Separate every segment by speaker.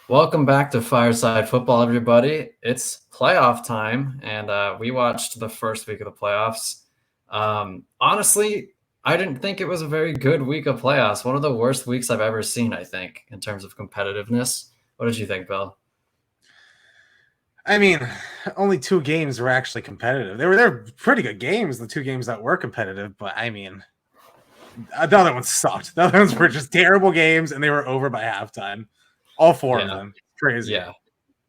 Speaker 1: Welcome back to Fireside Football, everybody. It's playoff time, and we watched the first week of the playoffs. Honestly, I didn't think it was a very good week of playoffs. One of the worst weeks I've ever seen, I think, in terms of competitiveness. What did you think, Bill?
Speaker 2: I mean, only two games were actually competitive. They're pretty good games, the two games that were competitive, but I mean, the other ones sucked. The other ones were just terrible games, and they were over by halftime. All four of
Speaker 1: Yeah,
Speaker 2: them. Crazy.
Speaker 1: yeah,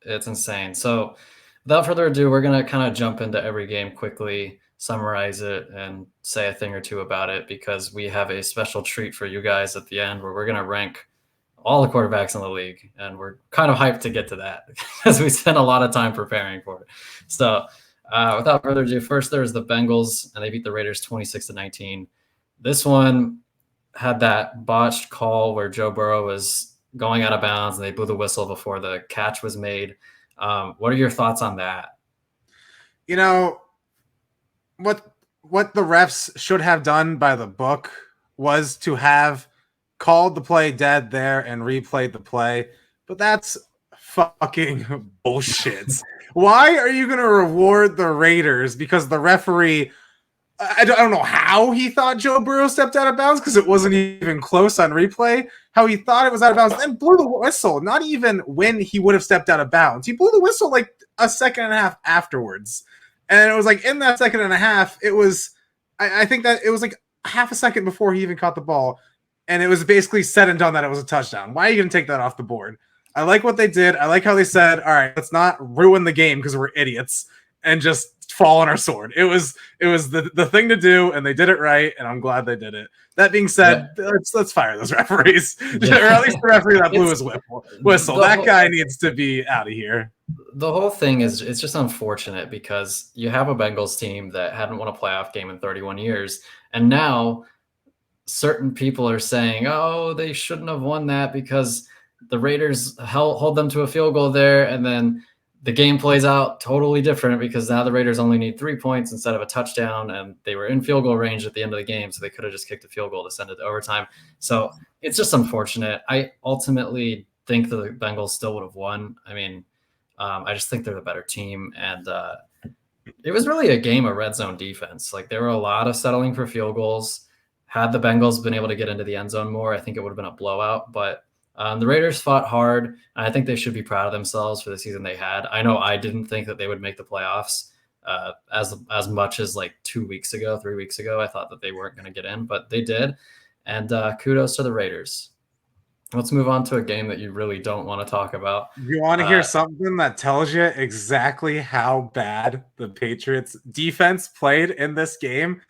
Speaker 1: it's insane. So, without further ado, we're going to kind of jump into every game quickly, summarize it, and say a thing or two about it because we have a special treat for you guys at the end where we're going to rank all the quarterbacks in the league, and we're kind of hyped to get to that because we spent a lot of time preparing for it. So, without further ado, first there's the Bengals, and they beat the Raiders 26-19. This one had that botched call where Joe Burrow was going out of bounds, and they blew the whistle before the catch was made. What are your thoughts on that?
Speaker 2: You know what the refs should have done by the book was to have called the play dead there and replayed the play, but that's fucking bullshit. Why are you going to reward the Raiders because the referee I don't know how he thought Joe Burrow stepped out of bounds because it wasn't even close on replay. How he thought it was out of bounds, and blew the whistle. Not even when he would have stepped out of bounds. He blew the whistle like a second and a half afterwards. And it was like in that second and a half, it was, I think that it was like half a second before he even caught the ball. And it was basically said and done that it was a touchdown. Why are you going to take that off the board? I like what they did. I like how they said, all right, let's not ruin the game because we're idiots and just fall on our sword. It was the thing to do, and they did it right, and I'm glad they did it. That being said, let's fire those referees, or at least the referee that blew his whistle. That guy needs to be out of here.
Speaker 1: The whole thing is it's just unfortunate because you have a Bengals team that hadn't won a playoff game in 31 years, and now certain people are saying, "Oh, they shouldn't have won that because the Raiders hold them to a field goal there," and then the game plays out totally different because now the Raiders only need 3 points instead of a touchdown, and they were in field goal range at the end of the game, so they could have just kicked a field goal to send it to overtime. So it's just unfortunate. I ultimately think the Bengals still would have won. I mean, I just think they're the better team, and it was really a game of red zone defense. Like there were a lot of settling for field goals. Had the Bengals been able to get into the end zone more, I think it would have been a blowout, but the Raiders fought hard, and I think they should be proud of themselves for the season they had. I know I didn't think that they would make the playoffs as much as like 3 weeks ago. I thought that they weren't going to get in, but they did. And kudos to the Raiders. Let's move on to a game that you really don't want to talk about.
Speaker 2: You want to hear something that tells you exactly how bad the Patriots defense played in this game?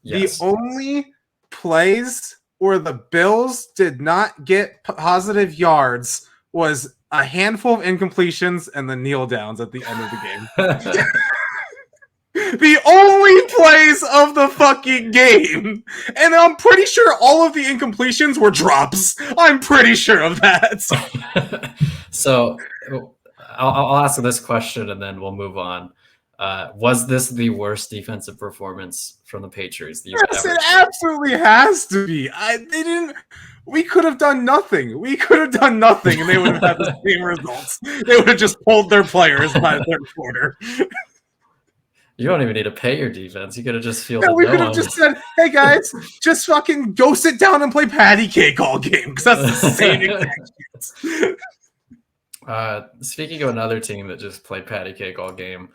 Speaker 2: Yes. The only plays where the Bills did not get positive yards was a handful of incompletions and the kneel downs at the end of the game. The only plays of the fucking game. And I'm pretty sure all of the incompletions were drops. I'm pretty sure of that.
Speaker 1: So I'll ask this question and then we'll move on. Was this the worst defensive performance from the Patriots?
Speaker 2: Yes, it absolutely has to be. We could have done nothing. And they would have had the same results. They would have just pulled their players by the third quarter.
Speaker 1: You don't even need to pay your defense. You could have just fielded.
Speaker 2: We could have just said, "Hey guys, just fucking go sit down and play patty cake all game," because that's the same exact.
Speaker 1: Speaking of another team that just played patty cake all game,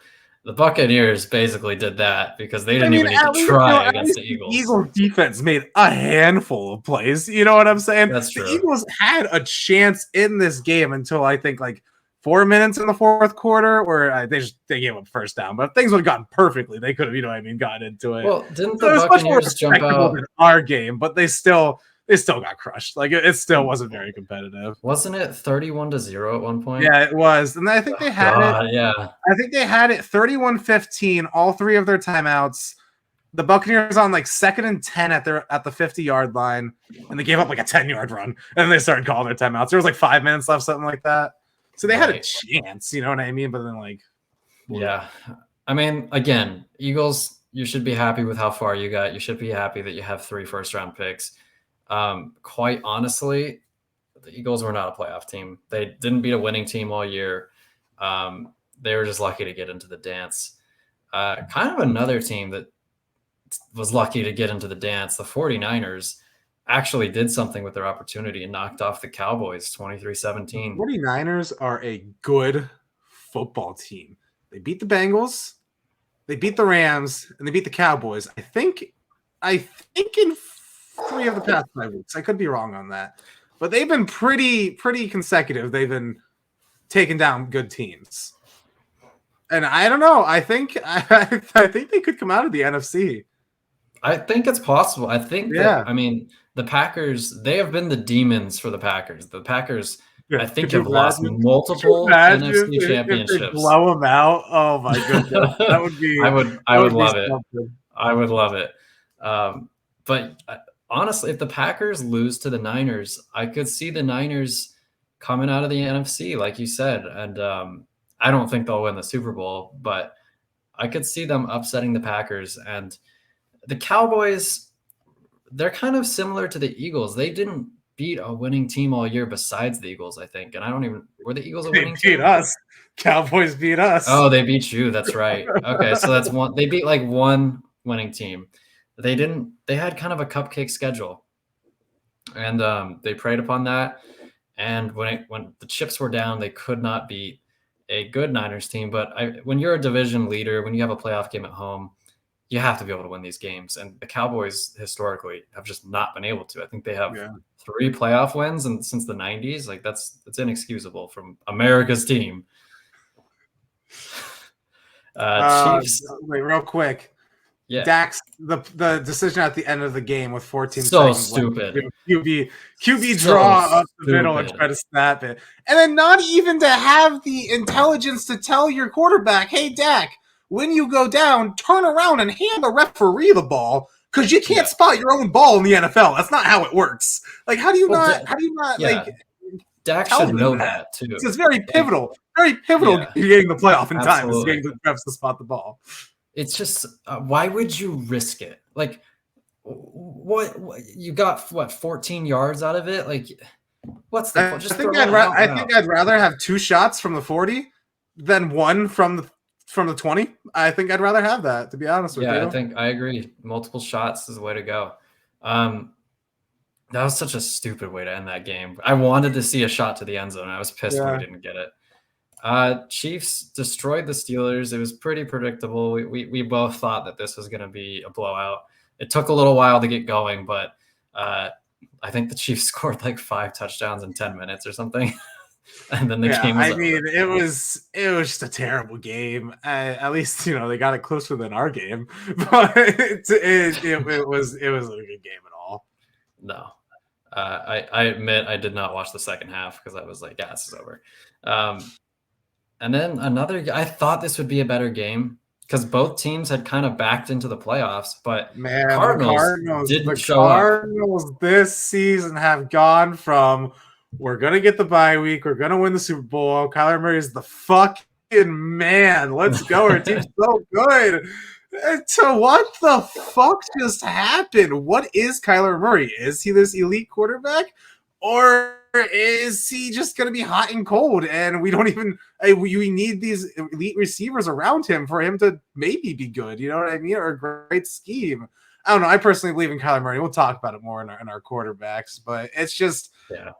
Speaker 1: the Buccaneers basically did that because they didn't even need to try against the Eagles.
Speaker 2: The Eagles defense made a handful of plays. You know what I'm saying?
Speaker 1: That's true.
Speaker 2: The Eagles had a chance in this game until I think like 4 minutes in the fourth quarter, where they gave up first down. But if things would have gone perfectly, they could have, gotten into it.
Speaker 1: Well, didn't the Buccaneers jump out
Speaker 2: in our game? But they still got crushed. Like it still wasn't very competitive.
Speaker 1: Wasn't it 31-0 at one point?
Speaker 2: Yeah, it was. And I think they had it.
Speaker 1: Yeah.
Speaker 2: I think they had it 31-15, all three of their timeouts. The Buccaneers on like 2nd and 10 at the 50-yard line, and they gave up like a 10-yard run, and then they started calling their timeouts. There was like 5 minutes left, something like that. So they had a chance, you know what I mean? But then
Speaker 1: yeah. I mean, again, Eagles, you should be happy with how far you got. You should be happy that you have 3 first-round picks. Quite honestly, the Eagles were not a playoff team. They didn't beat a winning team all year. They were just lucky to get into the dance. Kind of another team that was lucky to get into the dance. The 49ers actually did something with their opportunity and knocked off the Cowboys 23-17.
Speaker 2: 49ers are a good football team. They beat the Bengals, they beat the Rams, and they beat the Cowboys. I think in 3 of the past 5 weeks. I could be wrong on that. But they've been pretty consecutive. They've been taking down good teams. And I don't know. I think they could come out of the NFC.
Speaker 1: I think it's possible. I think that, I mean, the Packers, they have been the demons for the Packers. The Packers, I think, have lost multiple NFC championships.
Speaker 2: If they blow them out. Oh my goodness. That would be
Speaker 1: I would love it. I would love it. But honestly, if the Packers lose to the Niners, I could see the Niners coming out of the NFC, like you said. And I don't think they'll win the Super Bowl, but I could see them upsetting the Packers. And the Cowboys, they're kind of similar to the Eagles. They didn't beat a winning team all year besides the Eagles, I think. And I don't even – were the Eagles a winning team?
Speaker 2: They beat us. Cowboys beat us.
Speaker 1: Oh, they beat you. That's right. Okay, so that's one – they beat like one winning team. They had kind of a cupcake schedule. And they preyed upon that. And when the chips were down, they could not beat a good Niners team. But when you're a division leader, when you have a playoff game at home, you have to be able to win these games. And the Cowboys historically have just not been able to. I think they have 3 playoff wins since the 90s. Like that's inexcusable from America's team. Chiefs.
Speaker 2: Wait, real quick.
Speaker 1: Yeah.
Speaker 2: Dax, the decision at the end of the game with 14
Speaker 1: so
Speaker 2: seconds
Speaker 1: stupid.
Speaker 2: Left, QB draw up the middle and try to snap it. And then not even to have the intelligence to tell your quarterback, hey, Dak, when you go down, turn around and hand the referee the ball because you can't spot your own ball in the NFL. That's not how it works. Like, how do you not like
Speaker 1: Dak should know that too.
Speaker 2: It's very pivotal getting the playoff in time is getting the refs to spot the ball.
Speaker 1: It's just why would you risk it? Like, what you got? 14 yards out of it? Like, what's the?
Speaker 2: I think I'd rather have 2 shots from the 40 than 1 from the 20. I think I'd rather have that, to be honest with you.
Speaker 1: Yeah, I think I agree. Multiple shots is the way to go. That was such a stupid way to end that game. I wanted to see a shot to the end zone. I was pissed when we didn't get it. Chiefs destroyed the Steelers. It was pretty predictable. We both thought that this was going to be a blowout. It took a little while to get going, but I think the Chiefs scored like 5 touchdowns in 10 minutes or something. And then the game was over.
Speaker 2: It was just a terrible game. At least, they got it closer than our game, but it was a good game at all.
Speaker 1: No. I admit I did not watch the second half because I was like, this is over. And then I thought this would be a better game because both teams had kind of backed into the playoffs, but Cardinals didn't show up.
Speaker 2: Cardinals this season have gone from we're going to get the bye week, we're going to win the Super Bowl, Kyler Murray is the fucking man, let's go, our team's so good, to what the fuck just happened? What is Kyler Murray? Is he this elite quarterback? Or is he just going to be hot and cold? And we don't even we need these elite receivers around him for him to maybe be good. You know what I mean? Or a great scheme. I don't know. I personally believe in Kyler Murray. We'll talk about it more in our quarterbacks. But it's just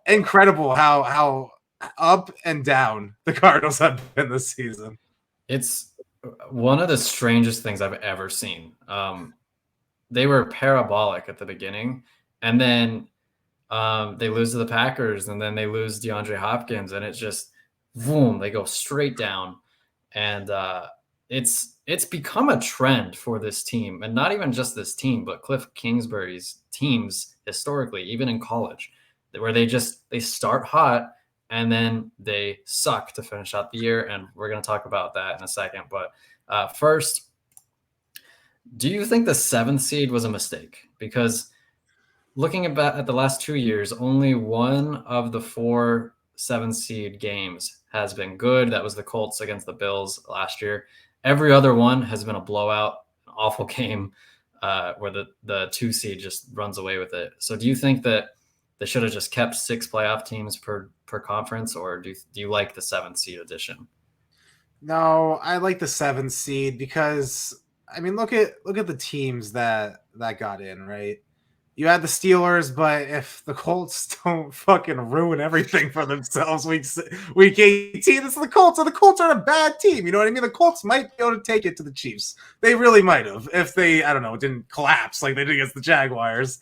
Speaker 2: incredible how up and down the Cardinals have been this season.
Speaker 1: It's one of the strangest things I've ever seen. They were parabolic at the beginning, and then they lose to the Packers, and then they lose DeAndre Hopkins, and it's just boom, they go straight down. And it's become a trend for this team, and not even just this team, but Cliff Kingsbury's teams historically, even in college, where they start hot and then they suck to finish out the year. And we're going to talk about that in a second. But first, do you think the 7th seed was a mistake? Because looking at the last 2 years, only one of the 4 7 seed games has been good. That was the Colts against the Bills last year. Every other one has been a blowout, an awful game where the 2 seed just runs away with it. So do you think that they should have just kept 6 playoff teams per conference, or do you like the 7th seed edition?
Speaker 2: No, I like the 7th seed because I mean, look at the teams that got in, right? You had the Steelers, but if the Colts don't fucking ruin everything for themselves week 18, it's the Colts, and the Colts aren't a bad team. You know what I mean? The Colts might be able to take it to the Chiefs. They really might have if they, I don't know, didn't collapse like they did against the Jaguars.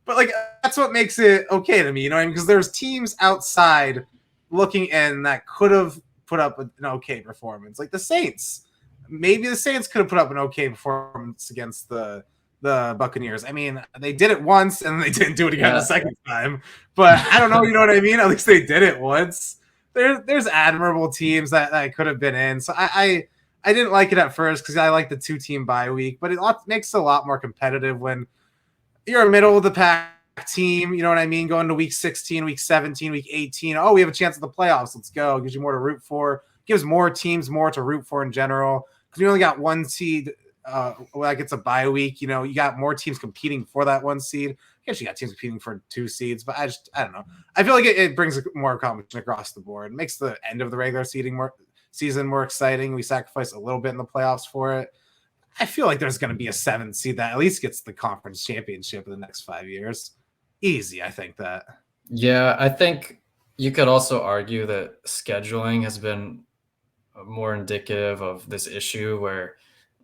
Speaker 2: But like that's what makes it okay to me, you know what I mean? Because there's teams outside looking in that could have put up an okay performance, like the Saints. Maybe the Saints could have put up an okay performance against the Buccaneers. I mean, they did it once and they didn't do it again the second time. But I don't know, you know what I mean? At least they did it once. There's admirable teams that could have been in. So I didn't like it at first because I like the 2-team bye week, but it makes it a lot more competitive when you're a middle of the pack team, you know what I mean? Going to week 16, week 17, week 18. Oh, we have a chance at the playoffs. Let's go. Gives you more to root for. Gives more teams more to root for in general. Because you only got 1 seed, like it's a bye week. You know, you got more teams competing for that 1 seed. I guess you got teams competing for 2 seeds, but I don't know. I feel like it brings more competition across the board. It makes the end of the regular season more exciting. We sacrifice a little bit in the playoffs for it. I feel like there's going to be a 7th seed that at least gets the conference championship in the next 5 years. Easy, I think that.
Speaker 1: Yeah, I think you could also argue that scheduling has been more indicative of this issue where,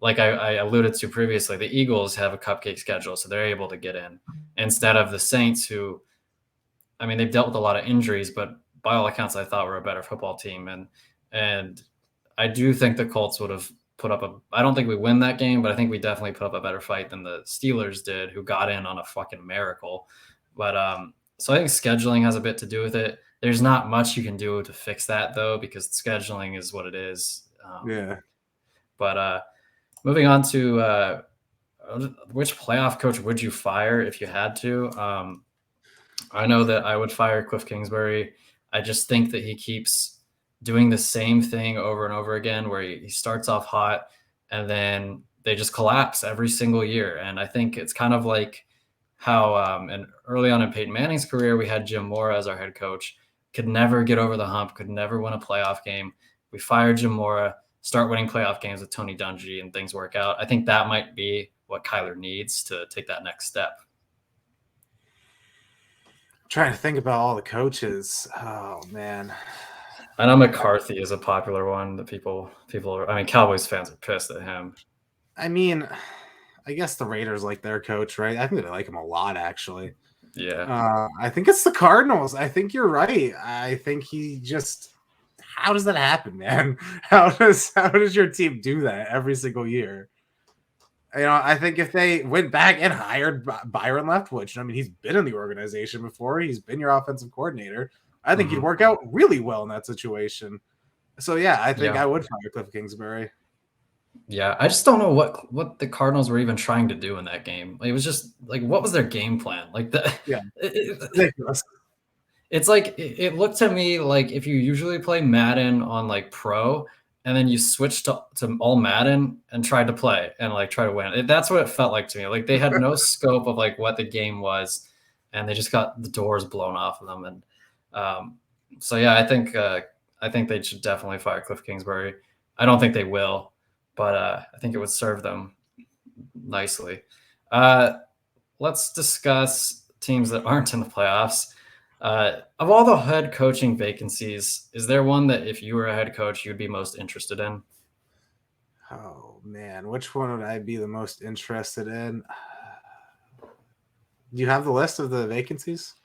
Speaker 1: like I alluded to previously, the Eagles have a cupcake schedule, so they're able to get in instead of the Saints, who, I mean, they've dealt with a lot of injuries, but by all accounts, I thought were a better football team. And I do think the Colts would have put up I don't think we win that game, but I think we definitely put up a better fight than the Steelers did, who got in on a fucking miracle. But so I think scheduling has a bit to do with it. There's not much you can do to fix that though, because scheduling is what it is.
Speaker 2: Yeah.
Speaker 1: But moving on to which playoff coach would you fire if you had to? I know that I would fire Cliff Kingsbury. I just think that he keeps doing the same thing over and over again, where he starts off hot and then they just collapse every single year. And I think it's kind of like how and early on in Peyton Manning's career, we had Jim Mora as our head coach, could never get over the hump, could never win a playoff game. We fired Jim Mora, start winning playoff games with Tony Dungy, and things work out. I think that might be what Kyler needs to take that next step.
Speaker 2: I'm trying to think about all the coaches. Oh man.
Speaker 1: I know McCarthy is a popular one that people are, I mean, Cowboys fans are pissed at him.
Speaker 2: I mean, I guess the Raiders like their coach, right? I think they like him a lot, actually.
Speaker 1: Yeah.
Speaker 2: I think it's the Cardinals. I think you're right. I think he just, how does that happen, man? How does your team do that every single year? You know, I think if they went back and hired Byron Leftwich, I mean, he's been in the organization before. He's been your offensive coordinator. I think he'd work out really well in that situation. So yeah, I think I would fire Cliff Kingsbury.
Speaker 1: Yeah, I just don't know what the Cardinals were even trying to do in that game. Like, it was just like, what was their game plan? Like
Speaker 2: Ridiculous.
Speaker 1: It's like it looked to me like if you usually play Madden on like Pro and then you switch to all Madden and tried to play and like try to win. That's what it felt like to me. Like they had no scope of like what the game was, and they just got the doors blown off of them. And so yeah, I think they should definitely fire Cliff Kingsbury. I don't think they will, but I think it would serve them nicely. Let's discuss teams that aren't in the playoffs. Of all the head coaching vacancies, is there one that if you were a head coach, you'd be most interested in?
Speaker 2: Oh man, which one would I be the most interested in? Do you have the list of the vacancies?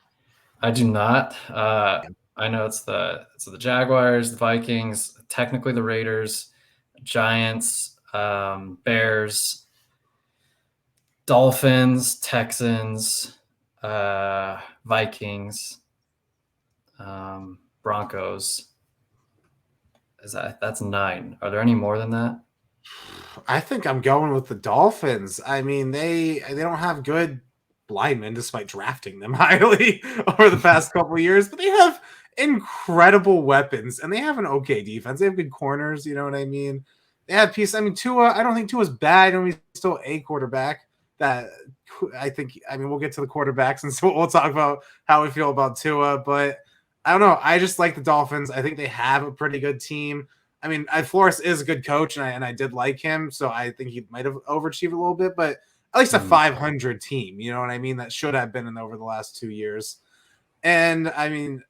Speaker 1: I do not. I know it's the Jaguars, the Vikings, technically the Raiders, Giants, Bears, Dolphins, Texans, Vikings, Broncos. That's 9? Are there any more than that?
Speaker 2: I think I'm going with the Dolphins. I mean, they don't have good linemen despite drafting them highly over the past couple of years, but they have incredible weapons and they have an okay defense. They have good corners, you know what I mean? They have pieces. I mean, Tua, I don't think Tua's bad. I mean, he's still a quarterback that I think, I mean, we'll get to the quarterbacks and so we'll talk about how we feel about Tua, but I don't know. I just like the Dolphins. I think they have a pretty good team. I mean, Flores is a good coach, and I did like him, so I think he might have overachieved a little bit, but at least a 500 team, you know what I mean? That should have been in over the last 2 years. And I mean,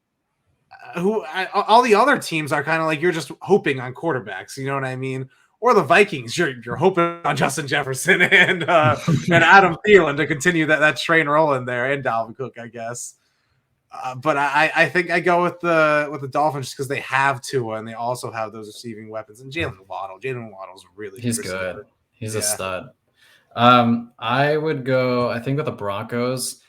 Speaker 2: all the other teams are kind of like you're just hoping on quarterbacks, you know what I mean? Or the Vikings, you're hoping on Justin Jefferson and Adam Thielen to continue that train rolling there, and Dalvin Cook, I guess. But I think I go with the Dolphins just because they have Tua and they also have those receiving weapons. And Jalen Waddle's really
Speaker 1: he's
Speaker 2: good.
Speaker 1: Good. He's a stud. I would go, I think, with the Broncos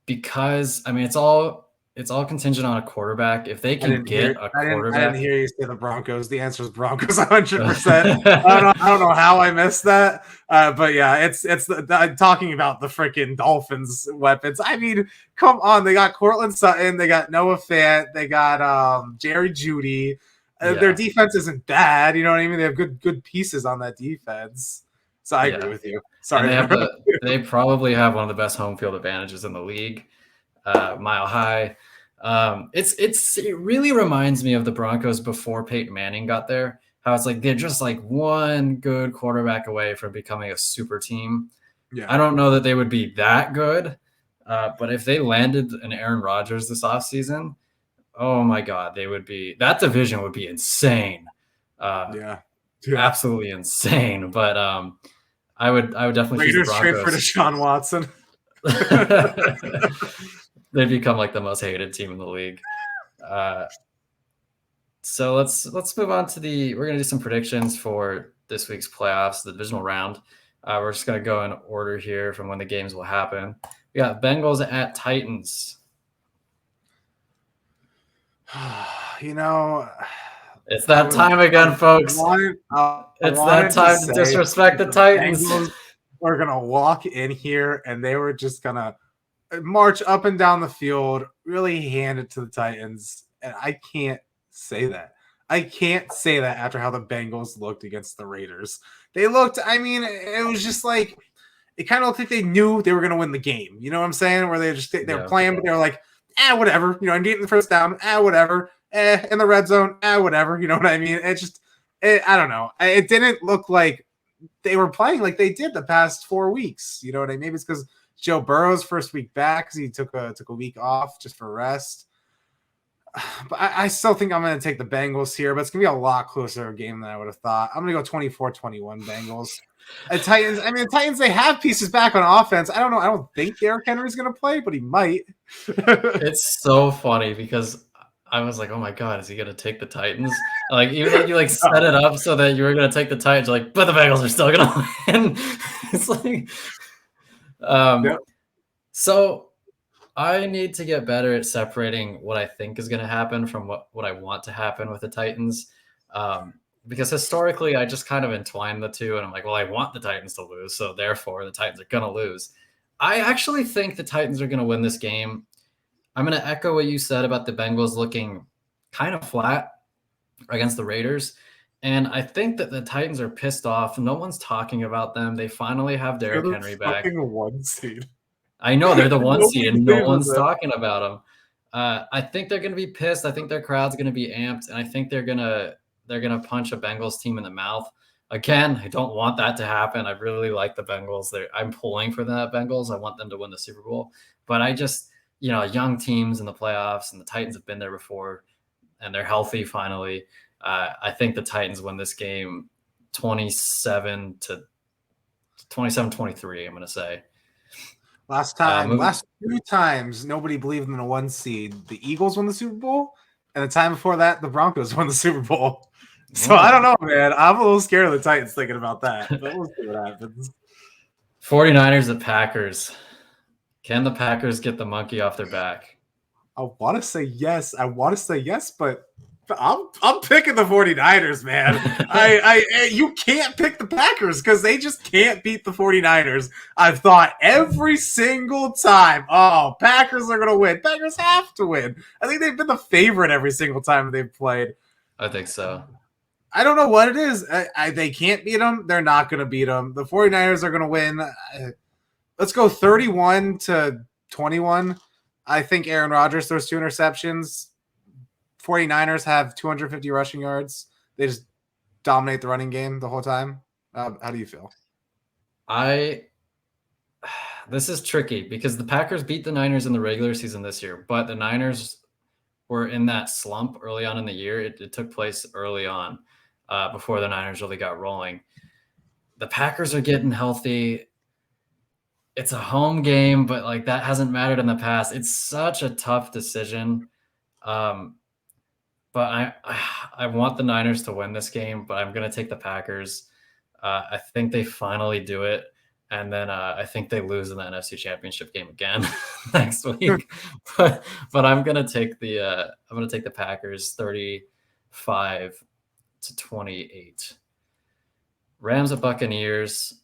Speaker 1: because, I mean, it's all contingent on a quarterback. If they can get a quarterback.
Speaker 2: I didn't hear you say the Broncos. The answer is Broncos 100%. I don't know how I missed that. But yeah, it's talking about the freaking Dolphins weapons. I mean, come on. They got Cortland Sutton. They got Noah Fant. They got Jerry Jeudy. Their defense isn't bad. You know what I mean? They have good pieces on that defense. So I agree with you. Sorry.
Speaker 1: They probably have one of the best home field advantages in the league. Mile High. It really reminds me of the Broncos before Peyton Manning got there. How it's like they're just like one good quarterback away from becoming a super team. Yeah. I don't know that they would be that good, but if they landed an Aaron Rodgers this offseason, oh my God, that division would be insane. Absolutely insane. But I would definitely
Speaker 2: Raiders trade for Deshaun Watson.
Speaker 1: They become like the most hated team in the league. So let's move on to we're going to do some predictions for this week's playoffs, the divisional round. We're just going to go in order here from when the games will happen. We got Bengals at Titans.
Speaker 2: You know,
Speaker 1: it's that time again, folks. It's that time to disrespect the Titans.
Speaker 2: We're going to walk in here and they were just going to march up and down the field, really hand it to the Titans. And I can't say that. I can't say that after how the Bengals looked against the Raiders. They looked, I mean, it was just like, it kind of looked like they knew they were going to win the game. You know what I'm saying? Where they were playing, but they were like, whatever. You know, I'm getting the first down. Whatever. In the red zone. Whatever. You know what I mean? I don't know. It didn't look like they were playing like they did the past 4 weeks. You know what I mean? Maybe it's because Joe Burrow's first week back because he took a week off just for rest. But I still think I'm going to take the Bengals here, but it's going to be a lot closer game than I would have thought. I'm going to go 24-21 Bengals. The Titans, they have pieces back on offense. I don't know. I don't think Derrick Henry's going to play, but he might.
Speaker 1: It's so funny because I was like, oh my God, is he going to take the Titans? Like, even though you set it up so that you were going to take the Titans, like, but the Bengals are still going to win. It's like, So I need to get better at separating what I think is going to happen from what I want to happen with the Titans. Because historically, I just kind of entwine the two, and I'm like, well, I want the Titans to lose, so therefore the Titans are going to lose. I actually think the Titans are going to win this game. I'm going to echo what you said about the Bengals looking kind of flat against the Raiders. And I think that the Titans are pissed off. No one's talking about them. They finally have Derrick Henry back.
Speaker 2: They're the one seed.
Speaker 1: I know they're the one seed, and no one's talking about them. I think they're going to be pissed. I think their crowd's going to be amped, and I think they're gonna punch a Bengals team in the mouth. Again, I don't want that to happen. I really like the Bengals. I'm pulling for the Bengals. I want them to win the Super Bowl. But I just, young teams in the playoffs, and the Titans have been there before, and they're healthy finally. I think the Titans win this game 27-23, I'm going to say.
Speaker 2: Last 2 times, nobody believed in the one seed. The Eagles won the Super Bowl, and the time before that, the Broncos won the Super Bowl. So I don't know, man. I'm a little scared of the Titans thinking about that, but we'll see what happens.
Speaker 1: 49ers at Packers. Can the Packers get the monkey off their back?
Speaker 2: I want to say yes, but I'm picking the 49ers, man. You can't pick the Packers because they just can't beat the 49ers. I've thought every single time, Packers are going to win. Packers have to win. I think they've been the favorite every single time they've played.
Speaker 1: I think so.
Speaker 2: I don't know what it is. They can't beat them. They're not going to beat them. The 49ers are going to win. let's go 31-21. I think Aaron Rodgers throws 2 interceptions. 49ers have 250 rushing yards. They just dominate the running game the whole time. How do you feel?
Speaker 1: This is tricky because the Packers beat the Niners in the regular season this year, but the Niners were in that slump early on in the year. It took place early on before the Niners really got rolling. The Packers are getting healthy. It's a home game, but like that hasn't mattered in the past. It's such a tough decision. But I want the Niners to win this game, but I'm going to take the Packers. I think they finally do it, and then I think they lose in the NFC Championship game again next week. But I'm going to take the Packers 35-28. Rams at Buccaneers.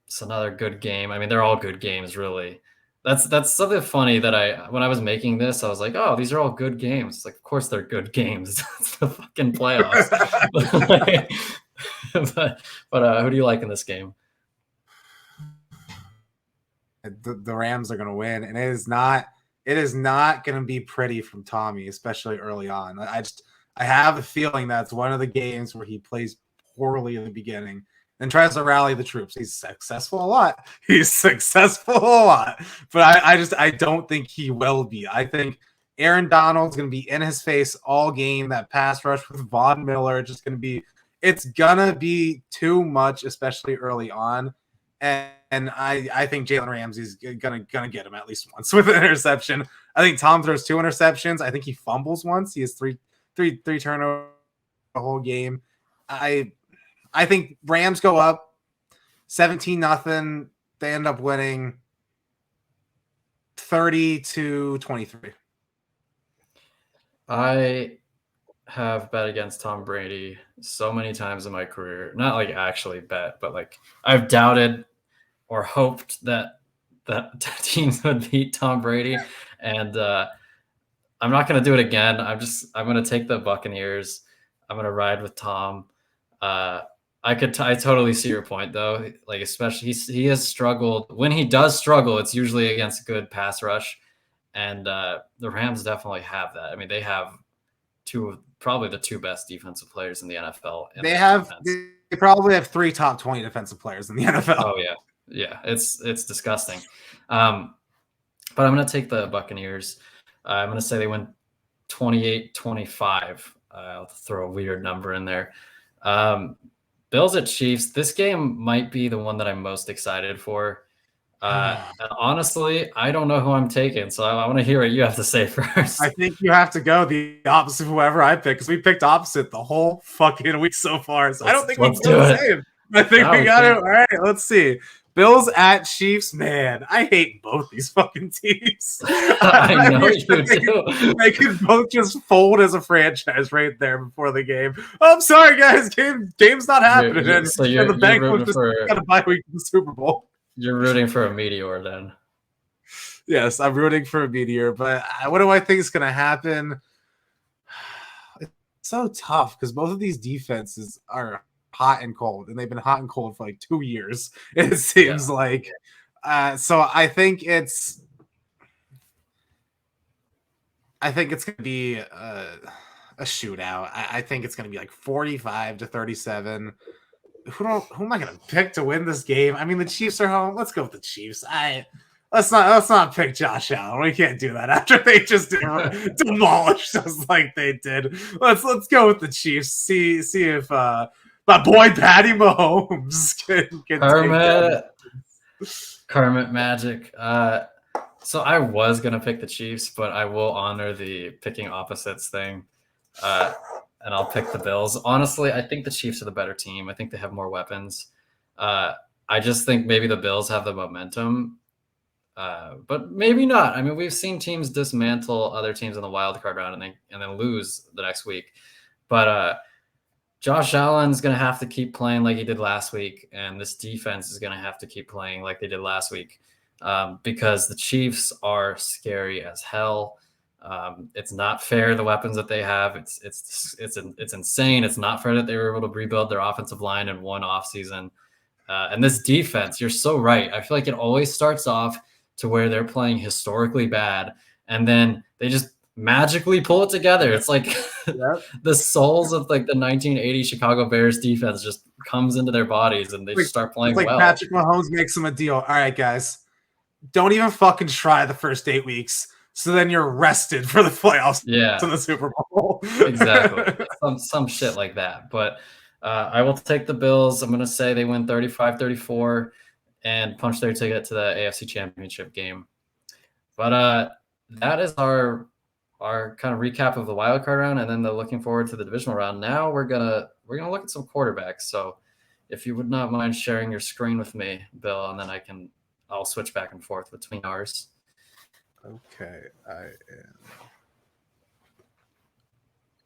Speaker 1: It's another good game. I mean, they're all good games, really. That's something funny that when I was making this, I was like, oh, these are all good games. It's like, of course they're good games. It's the fucking playoffs. but who do you like in this game?
Speaker 2: The Rams are going to win, and it is not going to be pretty from Tommy, especially early on. I have a feeling that's one of the games where he plays poorly in the beginning and tries to rally the troops. He's successful a lot. But I don't think he will be. I think Aaron Donald's going to be in his face all game. That pass rush with Von Miller, it's going to be too much, especially early on. And I think Jalen Ramsey's gonna get him at least once with an interception. I think Tom throws 2 interceptions. I think he fumbles once. He has three turnovers the whole game. I think Rams go up 17-0. They end up winning 30-23.
Speaker 1: I have bet against Tom Brady so many times in my career. Not like actually bet, but like I've doubted or hoped that teams would beat Tom Brady. And I'm not going to do it again. I'm going to take the Buccaneers. I'm going to ride with Tom. I totally see your point though. Like, especially he has struggled. When he does struggle, it's usually against good pass rush. And the Rams definitely have that. I mean, they have probably the 2 best defensive players in the NFL.
Speaker 2: They probably have 3 top 20 defensive players in the NFL.
Speaker 1: Oh yeah, it's disgusting. But I'm going to take the Buccaneers. I'm going to say they win 28-25. I'll throw a weird number in there. Bills at Chiefs. This game might be the one that I'm most excited for. Honestly, I don't know who I'm taking, so I want to hear what you have to say first.
Speaker 2: I think you have to go the opposite of whoever I pick, because we picked opposite the whole fucking week so far. So I don't think we can do the same. I think we got it. All right, let's see. Bills at Chiefs, man. I hate both these fucking teams.
Speaker 1: I know you do.
Speaker 2: They could both just fold as a franchise right there before the game. Oh, I'm sorry, guys. Game's not happening. And the Bengals just got a bye week in the Super Bowl.
Speaker 1: You're rooting for a meteor then.
Speaker 2: Yes, I'm rooting for a meteor. But what do I think is going to happen? It's so tough because both of these defenses are hot and cold, and they've been hot and cold for like 2 years, it seems like. So I think it's going to be a shootout. I think it's going to be like 45-37. Who am I going to pick to win this game? I mean, the Chiefs are home. Let's go with the Chiefs. Let's not pick Josh Allen. We can't do that after they just demolished us like they did. Let's go with the Chiefs. See if my boy Patty Mahomes can
Speaker 1: Kermit Magic. So I was gonna pick the Chiefs, but I will honor the picking opposites thing, and I'll pick the Bills. Honestly, I think the Chiefs are the better team. I think they have more weapons. I just think maybe the Bills have the momentum, but maybe not. I mean, we've seen teams dismantle other teams in the wild card round and then lose the next week. But Josh Allen's going to have to keep playing like he did last week, and this defense is going to have to keep playing like they did last week, because the Chiefs are scary as hell. It's not fair, the weapons that they have. It's insane. It's not fair that they were able to rebuild their offensive line in one offseason. And this defense, you're so right. I feel like it always starts off to where they're playing historically bad, and then they just magically pull it together. It's like
Speaker 2: Yep.
Speaker 1: the souls of like the 1980 Chicago Bears defense just comes into their bodies, and they just start
Speaker 2: It's
Speaker 1: playing
Speaker 2: like
Speaker 1: well.
Speaker 2: Patrick Mahomes makes them a deal. All right, guys, don't even fucking try the first 8 weeks. So then you're rested for the playoffs
Speaker 1: Yeah,
Speaker 2: in the Super Bowl.
Speaker 1: exactly. Some shit like that. But I will take the Bills. I'm going to say they win 35-34 and punch their ticket to the AFC Championship game. But that is our kind of recap of the wild card round, and then the looking forward to the divisional round. Now we're gonna look at some quarterbacks. So if you would not mind sharing your screen with me, Bill, and then I'll switch back and forth between ours.
Speaker 2: Okay, I am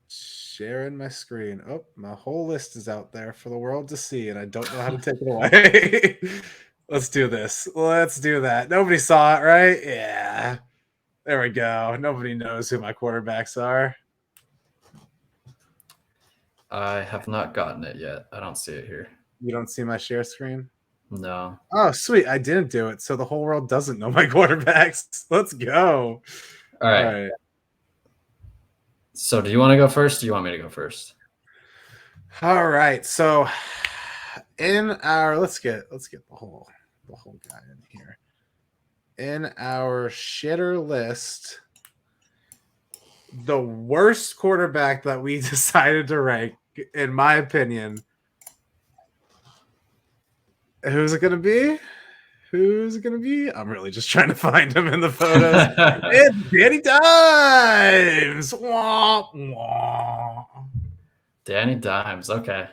Speaker 2: sharing my screen. Oh, my whole list is out there for the world to see, and I don't know how to take it away. Let's do this. Let's do that. Nobody saw it, right? Yeah. There we go. Nobody knows who my quarterbacks are.
Speaker 1: I have not gotten it yet. I don't see it here.
Speaker 2: You don't see my share screen?
Speaker 1: No.
Speaker 2: Oh, sweet. I didn't do it. So the whole world doesn't know my quarterbacks. Let's go.
Speaker 1: All right. So do you want to go first? Or do you want me to go first?
Speaker 2: All right. So in our let's get the whole guy in here. In our shitter list, the worst quarterback that we decided to rank, in my opinion, who's it gonna be? Who's it gonna be? I'm really just trying to find him in the photos. It's Danny Dimes. Wah, wah.
Speaker 1: Danny Dimes. Okay.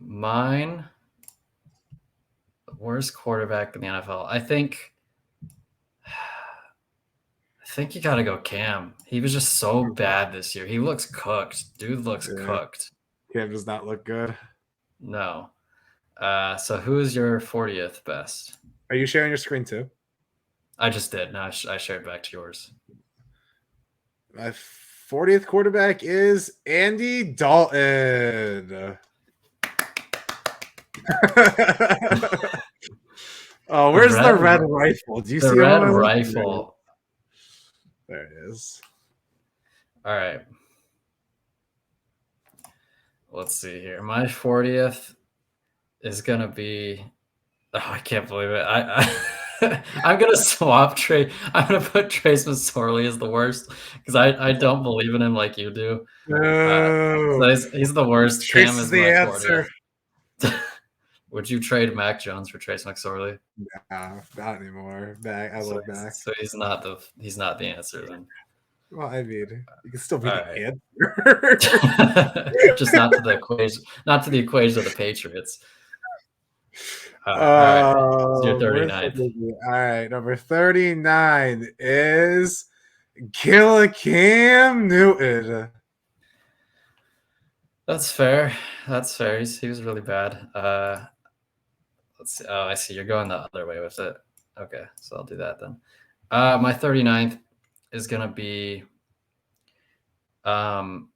Speaker 1: Mine, the worst quarterback in the NFL. I think you got to go Cam. He was just so bad this year. He looks cooked. Dude looks cooked.
Speaker 2: Cam does not look good.
Speaker 1: No. So who is your 40th best?
Speaker 2: Are you sharing your screen too?
Speaker 1: I just did. No, I shared back to yours.
Speaker 2: My 40th quarterback is Andy Dalton. Oh, where's the red rifle? Do you see
Speaker 1: the red rifle?
Speaker 2: There it is.
Speaker 1: All right. Let's see here. My 40th is gonna be. Oh, I can't believe it. I'm gonna swap Trey. I'm gonna put Trace McSorley as the worst because I don't believe in him like you do. So he's the worst.
Speaker 2: Trace
Speaker 1: Cam
Speaker 2: is
Speaker 1: is
Speaker 2: the
Speaker 1: my
Speaker 2: answer.
Speaker 1: 40th. Would you trade Mac Jones for Trace McSorley?
Speaker 2: No, not anymore. I look back.
Speaker 1: So he's not the answer then.
Speaker 2: Well, I mean, you can still be
Speaker 1: All
Speaker 2: the
Speaker 1: answer. Just not to the equation of the Patriots. All right. It's your 39th.
Speaker 2: All right, number 39 is Cam Newton.
Speaker 1: That's fair. He was really bad. Let's see. Oh, I see. You're going the other way with it. Okay, so I'll do that then. My 39th is gonna be. I'm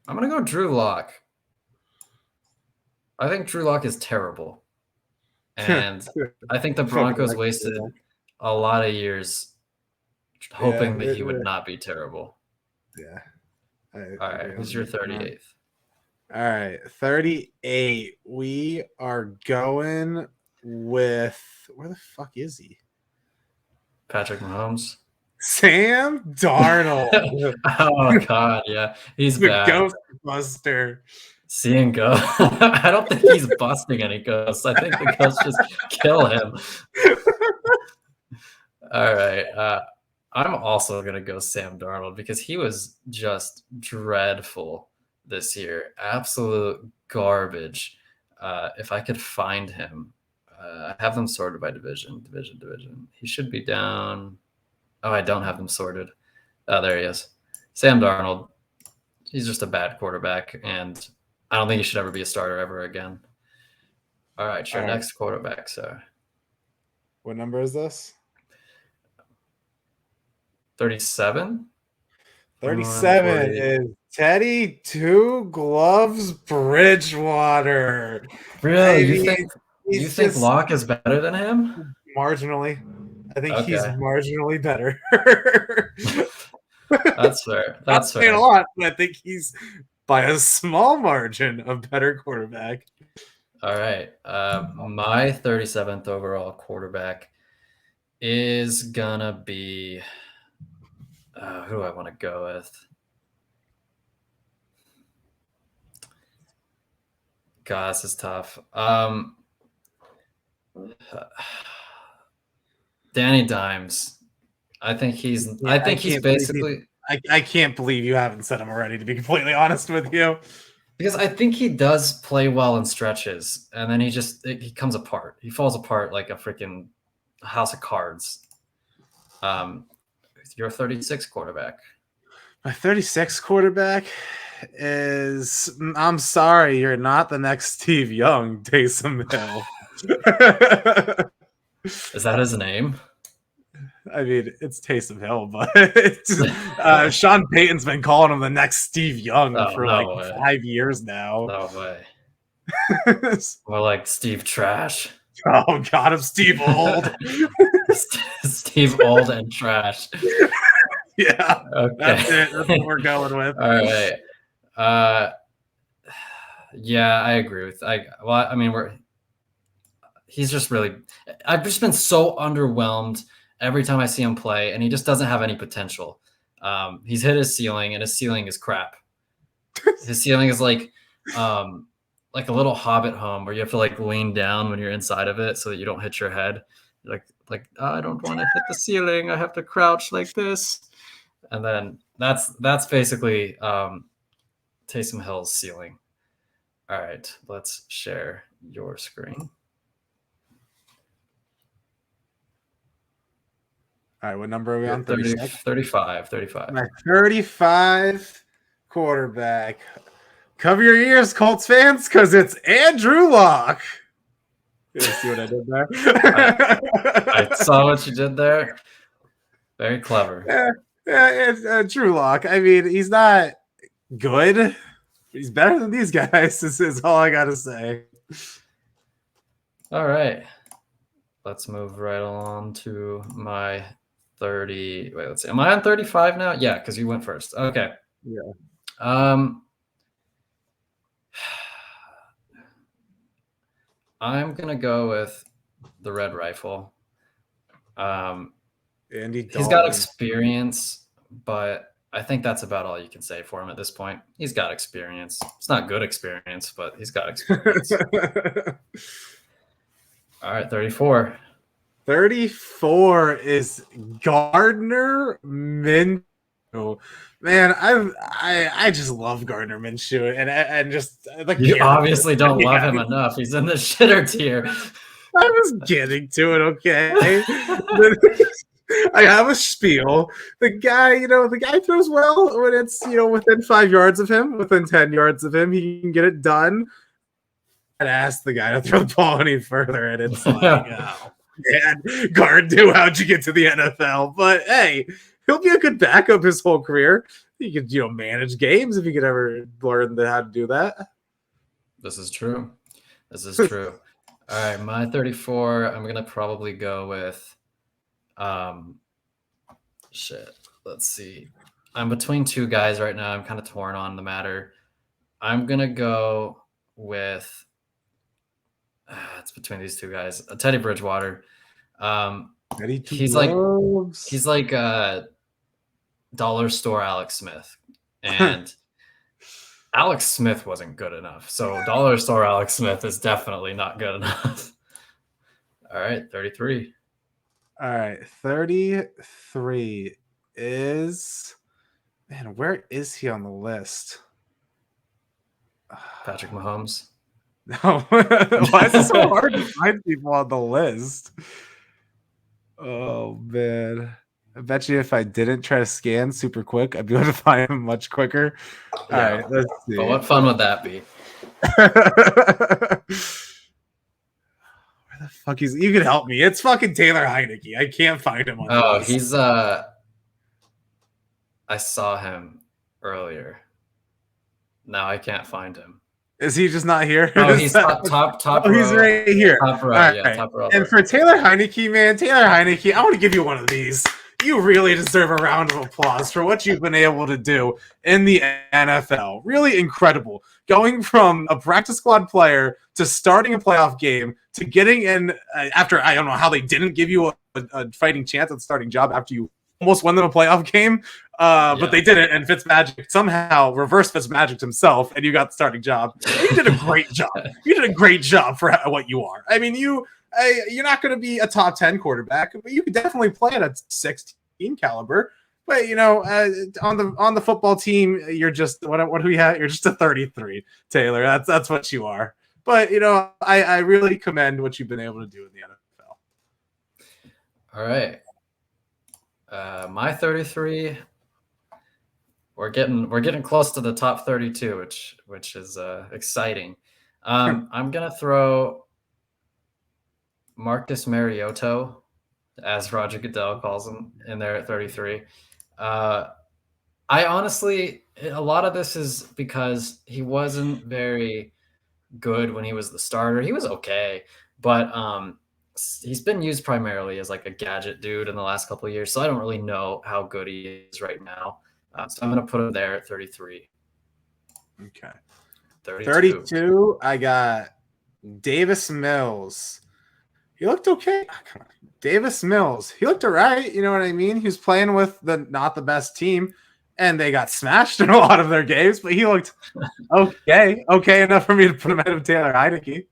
Speaker 1: gonna go Drew Lock. I think Drew Lock is terrible, and I think the Broncos wasted a lot of years hoping that he would not be terrible.
Speaker 2: Yeah.
Speaker 1: All right, who's your 38th?
Speaker 2: All right, 38. We are going with where the fuck is he?
Speaker 1: Patrick Mahomes.
Speaker 2: Sam Darnold.
Speaker 1: Oh God, yeah, he's
Speaker 2: the
Speaker 1: bad.
Speaker 2: Ghostbuster.
Speaker 1: Seeing ghosts. I don't think he's busting any ghosts. I think the ghosts just kill him. All right. I'm also gonna go Sam Darnold because he was just dreadful this year. Absolute garbage. If I could find him, I have them sorted by division. He should be down. Oh, I don't have them sorted. Oh, there he is. Sam Darnold. He's just a bad quarterback, and I don't think he should ever be a starter ever again. All right, your next quarterback, sir.
Speaker 2: What number is this?
Speaker 1: 37?
Speaker 2: 37 is Teddy Two Gloves Bridgewater.
Speaker 1: Really?
Speaker 2: I
Speaker 1: You
Speaker 2: mean,
Speaker 1: think
Speaker 2: he's just
Speaker 1: Locke is better than him?
Speaker 2: marginally. I think he's
Speaker 1: Okay.
Speaker 2: marginally better.
Speaker 1: That's fair.
Speaker 2: Not
Speaker 1: That's
Speaker 2: saying a
Speaker 1: fair.
Speaker 2: lot, but I think he's by a small margin a better quarterback.
Speaker 1: All right. My 37th overall quarterback is gonna be who do I want to go with? God, this is tough. Danny Dimes.
Speaker 2: Yeah,
Speaker 1: I think he's basically
Speaker 2: I can't believe you haven't said him already, to be completely honest with you.
Speaker 1: because I think he does play well in stretches, and then he comes apart. He falls apart like a freaking house of cards. Um, you're a 36 quarterback.
Speaker 2: My 36 quarterback is I'm sorry, you're not the next Steve Young, Taysom Hill.
Speaker 1: Is that his name?
Speaker 2: I mean, it's Taysom Hill, but Sean Payton's been calling him the next Steve Young
Speaker 1: Oh,
Speaker 2: for like
Speaker 1: no way.
Speaker 2: 5 years now.
Speaker 1: No way. More like Steve Trash.
Speaker 2: Oh God, I'm Steve Old.
Speaker 1: Steve Old and Trash.
Speaker 2: Yeah,
Speaker 1: Okay.
Speaker 2: that's it. That's what we're going with.
Speaker 1: All right. Yeah, I agree with. I mean, he's just really. I've just been so underwhelmed every time I see him play, and he just doesn't have any potential. He's hit his ceiling, and his ceiling is crap. His ceiling is like a little hobbit home where you have to like lean down when you're inside of it so that you don't hit your head. Oh, I don't want to hit the ceiling. I have to crouch like this, and then that's basically Taysom Hill's ceiling. All right, let's share your screen.
Speaker 2: All right, what number are we on?
Speaker 1: 35.
Speaker 2: My 35 quarterback. Cover your ears, Colts fans, because it's Andrew Luck. You see what I did there?
Speaker 1: I saw what you did there. Very clever.
Speaker 2: Yeah, Drew Lock. I mean, he's not good. He's better than these guys. This is all I gotta say.
Speaker 1: All right. Let's move right along to my 30. Wait, let's see. Am I on 35 now? Yeah, because you went first. Okay.
Speaker 2: Yeah.
Speaker 1: I'm gonna go with the Red Rifle.
Speaker 2: Andy
Speaker 1: He's got experience, but I think that's about all you can say for him at this point. He's got experience. It's not good experience, but he's got experience. All right, 34.
Speaker 2: 34 is Gardner Minshew. Man, I just love Gardner Minshew, and just
Speaker 1: you obviously don't love him enough. He's in the shitter tier.
Speaker 2: I was getting to it, okay. I have a spiel. The guy throws well when it's within 5 yards of him, within 10 yards of him, he can get it done. And ask the guy to throw the ball any further, and it's like, oh man, Gardner, how'd you get to the NFL? But hey, he'll be a good backup his whole career. He could, manage games if he could ever learn how to do that.
Speaker 1: This is true. All right, my 34, I'm going to probably go with let's see. I'm between two guys right now. I'm kind of torn on the matter. I'm going to go with it's between these two guys. Teddy Bridgewater. He's like dollar store Alex Smith, and Alex Smith wasn't good enough. So dollar store Alex Smith is definitely not good enough. All right, 33.
Speaker 2: All right, 33 is, man, where is he on the list?
Speaker 1: Patrick Mahomes.
Speaker 2: No, why is it so hard to find people on the list? Oh man, I bet you if I didn't try to scan super quick, I'd be able to find him much quicker.
Speaker 1: Yeah.
Speaker 2: All right, let's see.
Speaker 1: But what fun would that be?
Speaker 2: Where the fuck is? You can help me. It's fucking Taylor Heineke. I can't find him on the list.
Speaker 1: He's I saw him earlier. No, I can't find him.
Speaker 2: Is he just not here?
Speaker 1: Oh, he's top
Speaker 2: Oh, he's
Speaker 1: row.
Speaker 2: right here.
Speaker 1: Top row,
Speaker 2: All
Speaker 1: yeah,
Speaker 2: right.
Speaker 1: top row.
Speaker 2: And for Taylor Heineke, man, Taylor Heineke, I want to give you one of these. You really deserve a round of applause for what you've been able to do in the NFL. Really incredible. Going from a practice squad player to starting a playoff game to getting in after, I don't know how they didn't give you a fighting chance at the starting job after you almost won them a playoff game. But they didn't, and Fitzmagic somehow reversed Fitzmagic himself, and you got the starting job. And you did a great job. You did a great job for what you are. I mean, you're not going to be a top 10 quarterback, but you could definitely play at a 16 caliber. But on the football team, you're just what do we have? You're just a 33, Taylor. That's what you are. But I really commend what you've been able to do in the NFL.
Speaker 1: All right, my 33. We're getting close to the top 32, which is exciting. I'm gonna throw Marcus Mariota, as Roger Goodell calls him, in there at 33. I honestly, a lot of this is because he wasn't very good when he was the starter. He was okay, but he's been used primarily as like a gadget dude in the last couple of years. So I don't really know how good he is right now. So I'm going to put him there at 33.
Speaker 2: Okay.
Speaker 1: 32.
Speaker 2: 32, I got Davis Mills. He looked okay. Oh, come on. Davis Mills. He looked all right. You know what I mean? He was playing with not the best team, and they got smashed in a lot of their games, but he looked okay. Okay enough for me to put him ahead of Taylor Heineke.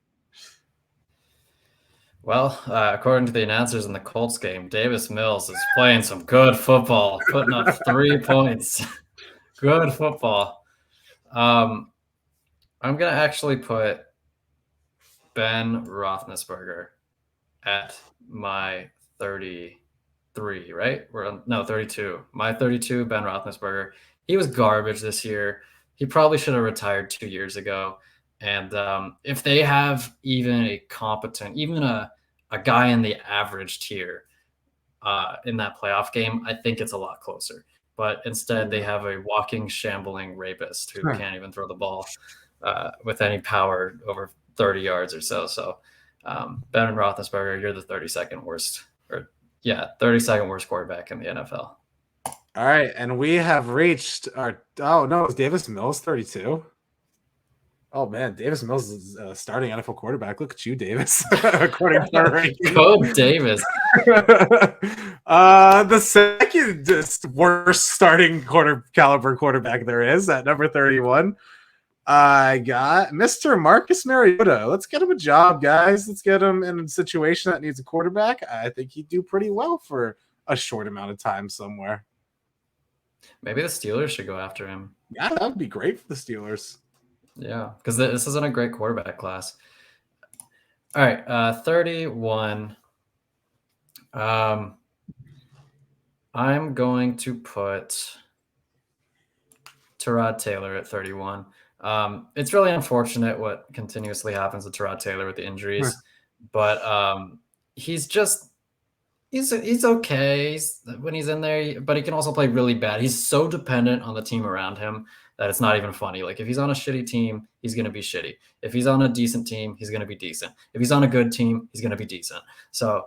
Speaker 1: Well, according to the announcers in the Colts game, Davis Mills is playing some good football, putting up 3 points. Good football. I'm going to actually put Ben Roethlisberger at my 33, right? 32. My 32, Ben Roethlisberger. He was garbage this year. He probably should have retired 2 years ago. And if they have even a competent, even a guy in the average tier in that playoff game, I think it's a lot closer. But instead, they have a walking, shambling rapist who can't even throw the ball with any power over 30 yards or so. So Ben Roethlisberger, you're the 32nd worst, 32nd worst quarterback in the NFL.
Speaker 2: All right, and we have reached our. Oh no, it's Davis Mills 32. Oh man, Davis Mills is starting NFL quarterback. Look at you, Davis. According to our ranking.
Speaker 1: Go Davis.
Speaker 2: The second worst starting caliber quarterback there is at number 31. I got Mr. Marcus Mariota. Let's get him a job, guys. Let's get him in a situation that needs a quarterback. I think he'd do pretty well for a short amount of time somewhere.
Speaker 1: Maybe the Steelers should go after him.
Speaker 2: Yeah, that would be great for the Steelers.
Speaker 1: Yeah, because this isn't a great quarterback class. All right, 31. I'm going to put Tyrod Taylor at 31. It's really unfortunate what continuously happens to Tyrod Taylor with the injuries, but he's okay when he's in there, but he can also play really bad. He's so dependent on the team around him that it's not even funny. Like if he's on a shitty team, he's going to be shitty. If he's on a decent team, he's going to be decent. If he's on a good team, he's going to be decent. So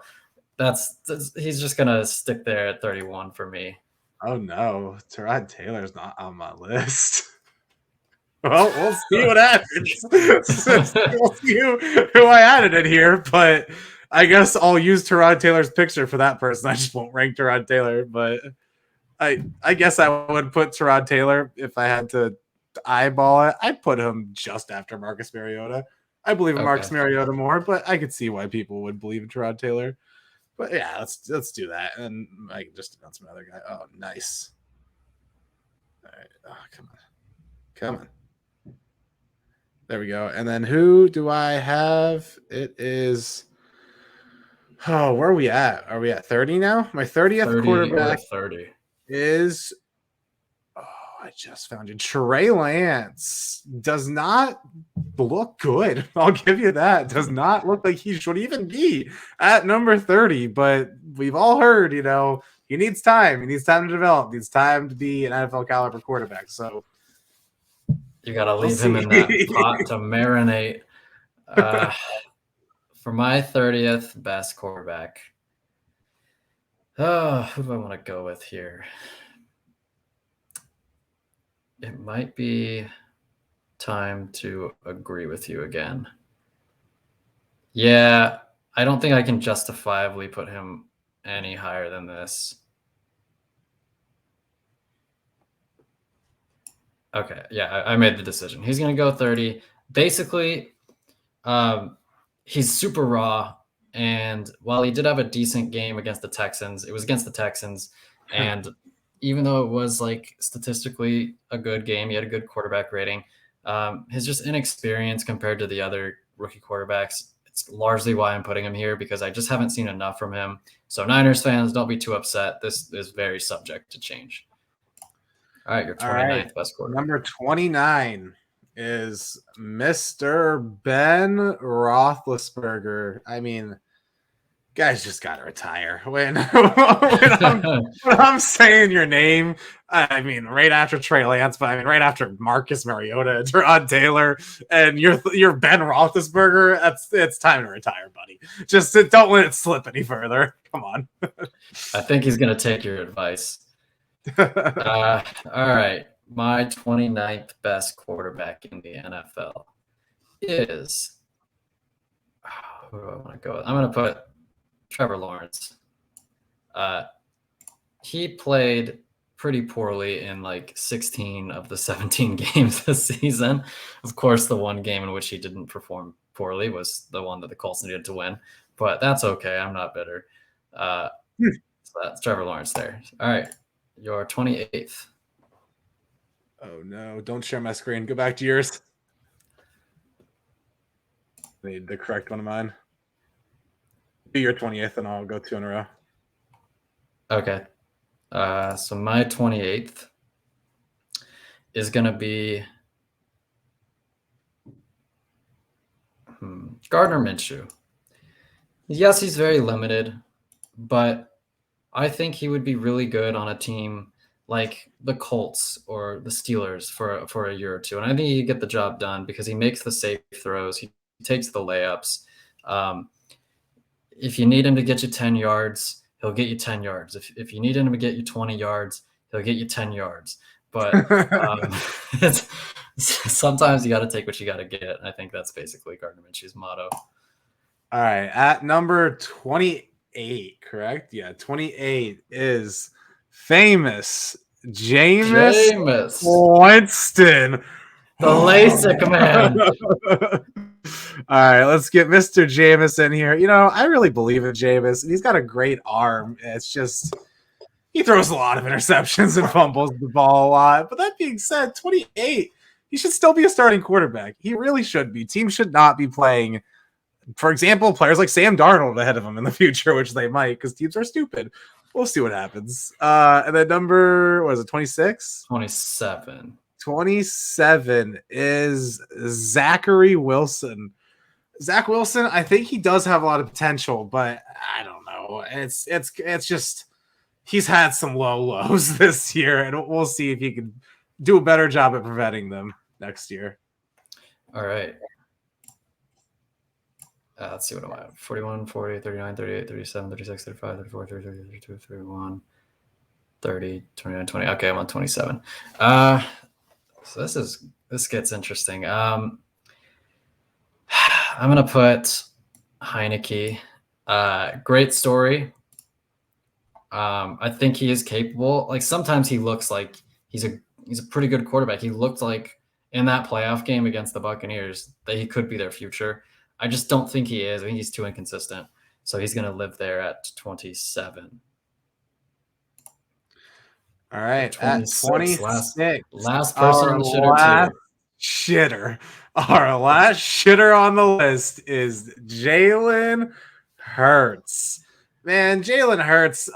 Speaker 1: he's just going to stick there at 31 for me.
Speaker 2: Oh no, Tyrod Taylor's not on my list. Well, we'll see what happens. We'll see who I added in here, but I guess I'll use Tyrod Taylor's picture for that person. I just won't rank Tyrod Taylor, but I guess I would put Tyrod Taylor if I had to eyeball it. I'd put him just after Marcus Mariota. I believe in Marcus Mariota more, but I could see why people would believe in Tyrod Taylor. But yeah, let's do that, and I can just announce my other guy. Oh, nice. All right. Oh, come on. There we go. And then who do I have? It is. Oh, where are we at? Are we at 30 now? My 30th quarterback
Speaker 1: 30
Speaker 2: is. Oh, I just found it. Trey Lance does not look good. I'll give you that. Does not look like he should even be at number 30. But we've all heard, he needs time. He needs time to develop. He needs time to be an NFL caliber quarterback. So
Speaker 1: You got to
Speaker 2: We'll
Speaker 1: leave him
Speaker 2: see.
Speaker 1: in that pot to marinate. For my 30th best quarterback, who do I want to go with here? It might be time to agree with you again. Yeah, I don't think I can justifiably put him any higher than this. Okay, yeah, I made the decision. He's going to go 30. Basically, he's super raw. And while he did have a decent game against the Texans, it was against the Texans. And even though it was like statistically a good game, he had a good quarterback rating. His just inexperience compared to the other rookie quarterbacks, it's largely why I'm putting him here because I just haven't seen enough from him. So Niners fans, don't be too upset. This is very subject to change. All right, your 29th best quarterback.
Speaker 2: Number 29 is Mr. Ben Roethlisberger. I mean, guys just got to retire. When I'm saying your name, I mean, right after Trey Lance, but I mean, right after Marcus Mariota, Tyrod Taylor, and you're Ben Roethlisberger, it's time to retire, buddy. Just don't let it slip any further. Come on.
Speaker 1: I think he's going to take your advice. All right. My 29th best quarterback in the NFL is. Who do I want to go with? I'm going to put Trevor Lawrence. He played pretty poorly in like 16 of the 17 games this season. Of course, the one game in which he didn't perform poorly was the one that the Colts needed to win, but that's okay. I'm not bitter. So that's Trevor Lawrence there. All right. Your 28th.
Speaker 2: Oh no, don't share my screen. Go back to yours. I need the correct one of mine. Do your 20th and I'll go 2 in a row.
Speaker 1: Okay. So my 28th is going to be Gardner Minshew. Yes, he's very limited, but I think he would be really good on a team like the Colts or the Steelers for a year or two. And I think he could get the job done because he makes the safe throws. He takes the layups. If you need him to get you 10 yards, he'll get you 10 yards. If you need him to get you 20 yards, he'll get you 10 yards. But sometimes you got to take what you got to get. And I think that's basically Gardner Minshew's motto.
Speaker 2: All right. At number 28, correct? Yeah, 28 is famous Jameis Winston.
Speaker 1: The LASIK man.
Speaker 2: All right, let's get Mr. Jameis in here. You know, I really believe in Jameis, and he's got a great arm. It's just he throws a lot of interceptions and fumbles the ball a lot. But that being said, 28, he should still be a starting quarterback. He really should be. Teams should not be playing, for example, players like Sam Darnold ahead of him in the future, which they might because teams are stupid. We'll see what happens. And then number, what is it, 26?
Speaker 1: 27.
Speaker 2: 27 is Zachary Wilson. Zach Wilson, I think he does have a lot of potential, but I don't know. It's just he's had some low lows this year, and we'll see if he can do a better job at preventing them next year.
Speaker 1: All right. Let's see, what am I at? 41, 40, 39, 38, 37, 36, 35, 34, 30, 32, 31, 30, 29, 20. Okay, I'm on 27. So this gets interesting. I'm gonna put Heineke. Great story. I think he is capable. Like sometimes he looks like he's a pretty good quarterback. He looked like in that playoff game against the Buccaneers that he could be their future. I just don't think he is. I think he's too inconsistent. So he's gonna live there at 27.
Speaker 2: All right, at 26,
Speaker 1: last person on the shitter
Speaker 2: shitter. Our last shitter on the list is Jalen Hurts. Man, Jalen Hurts,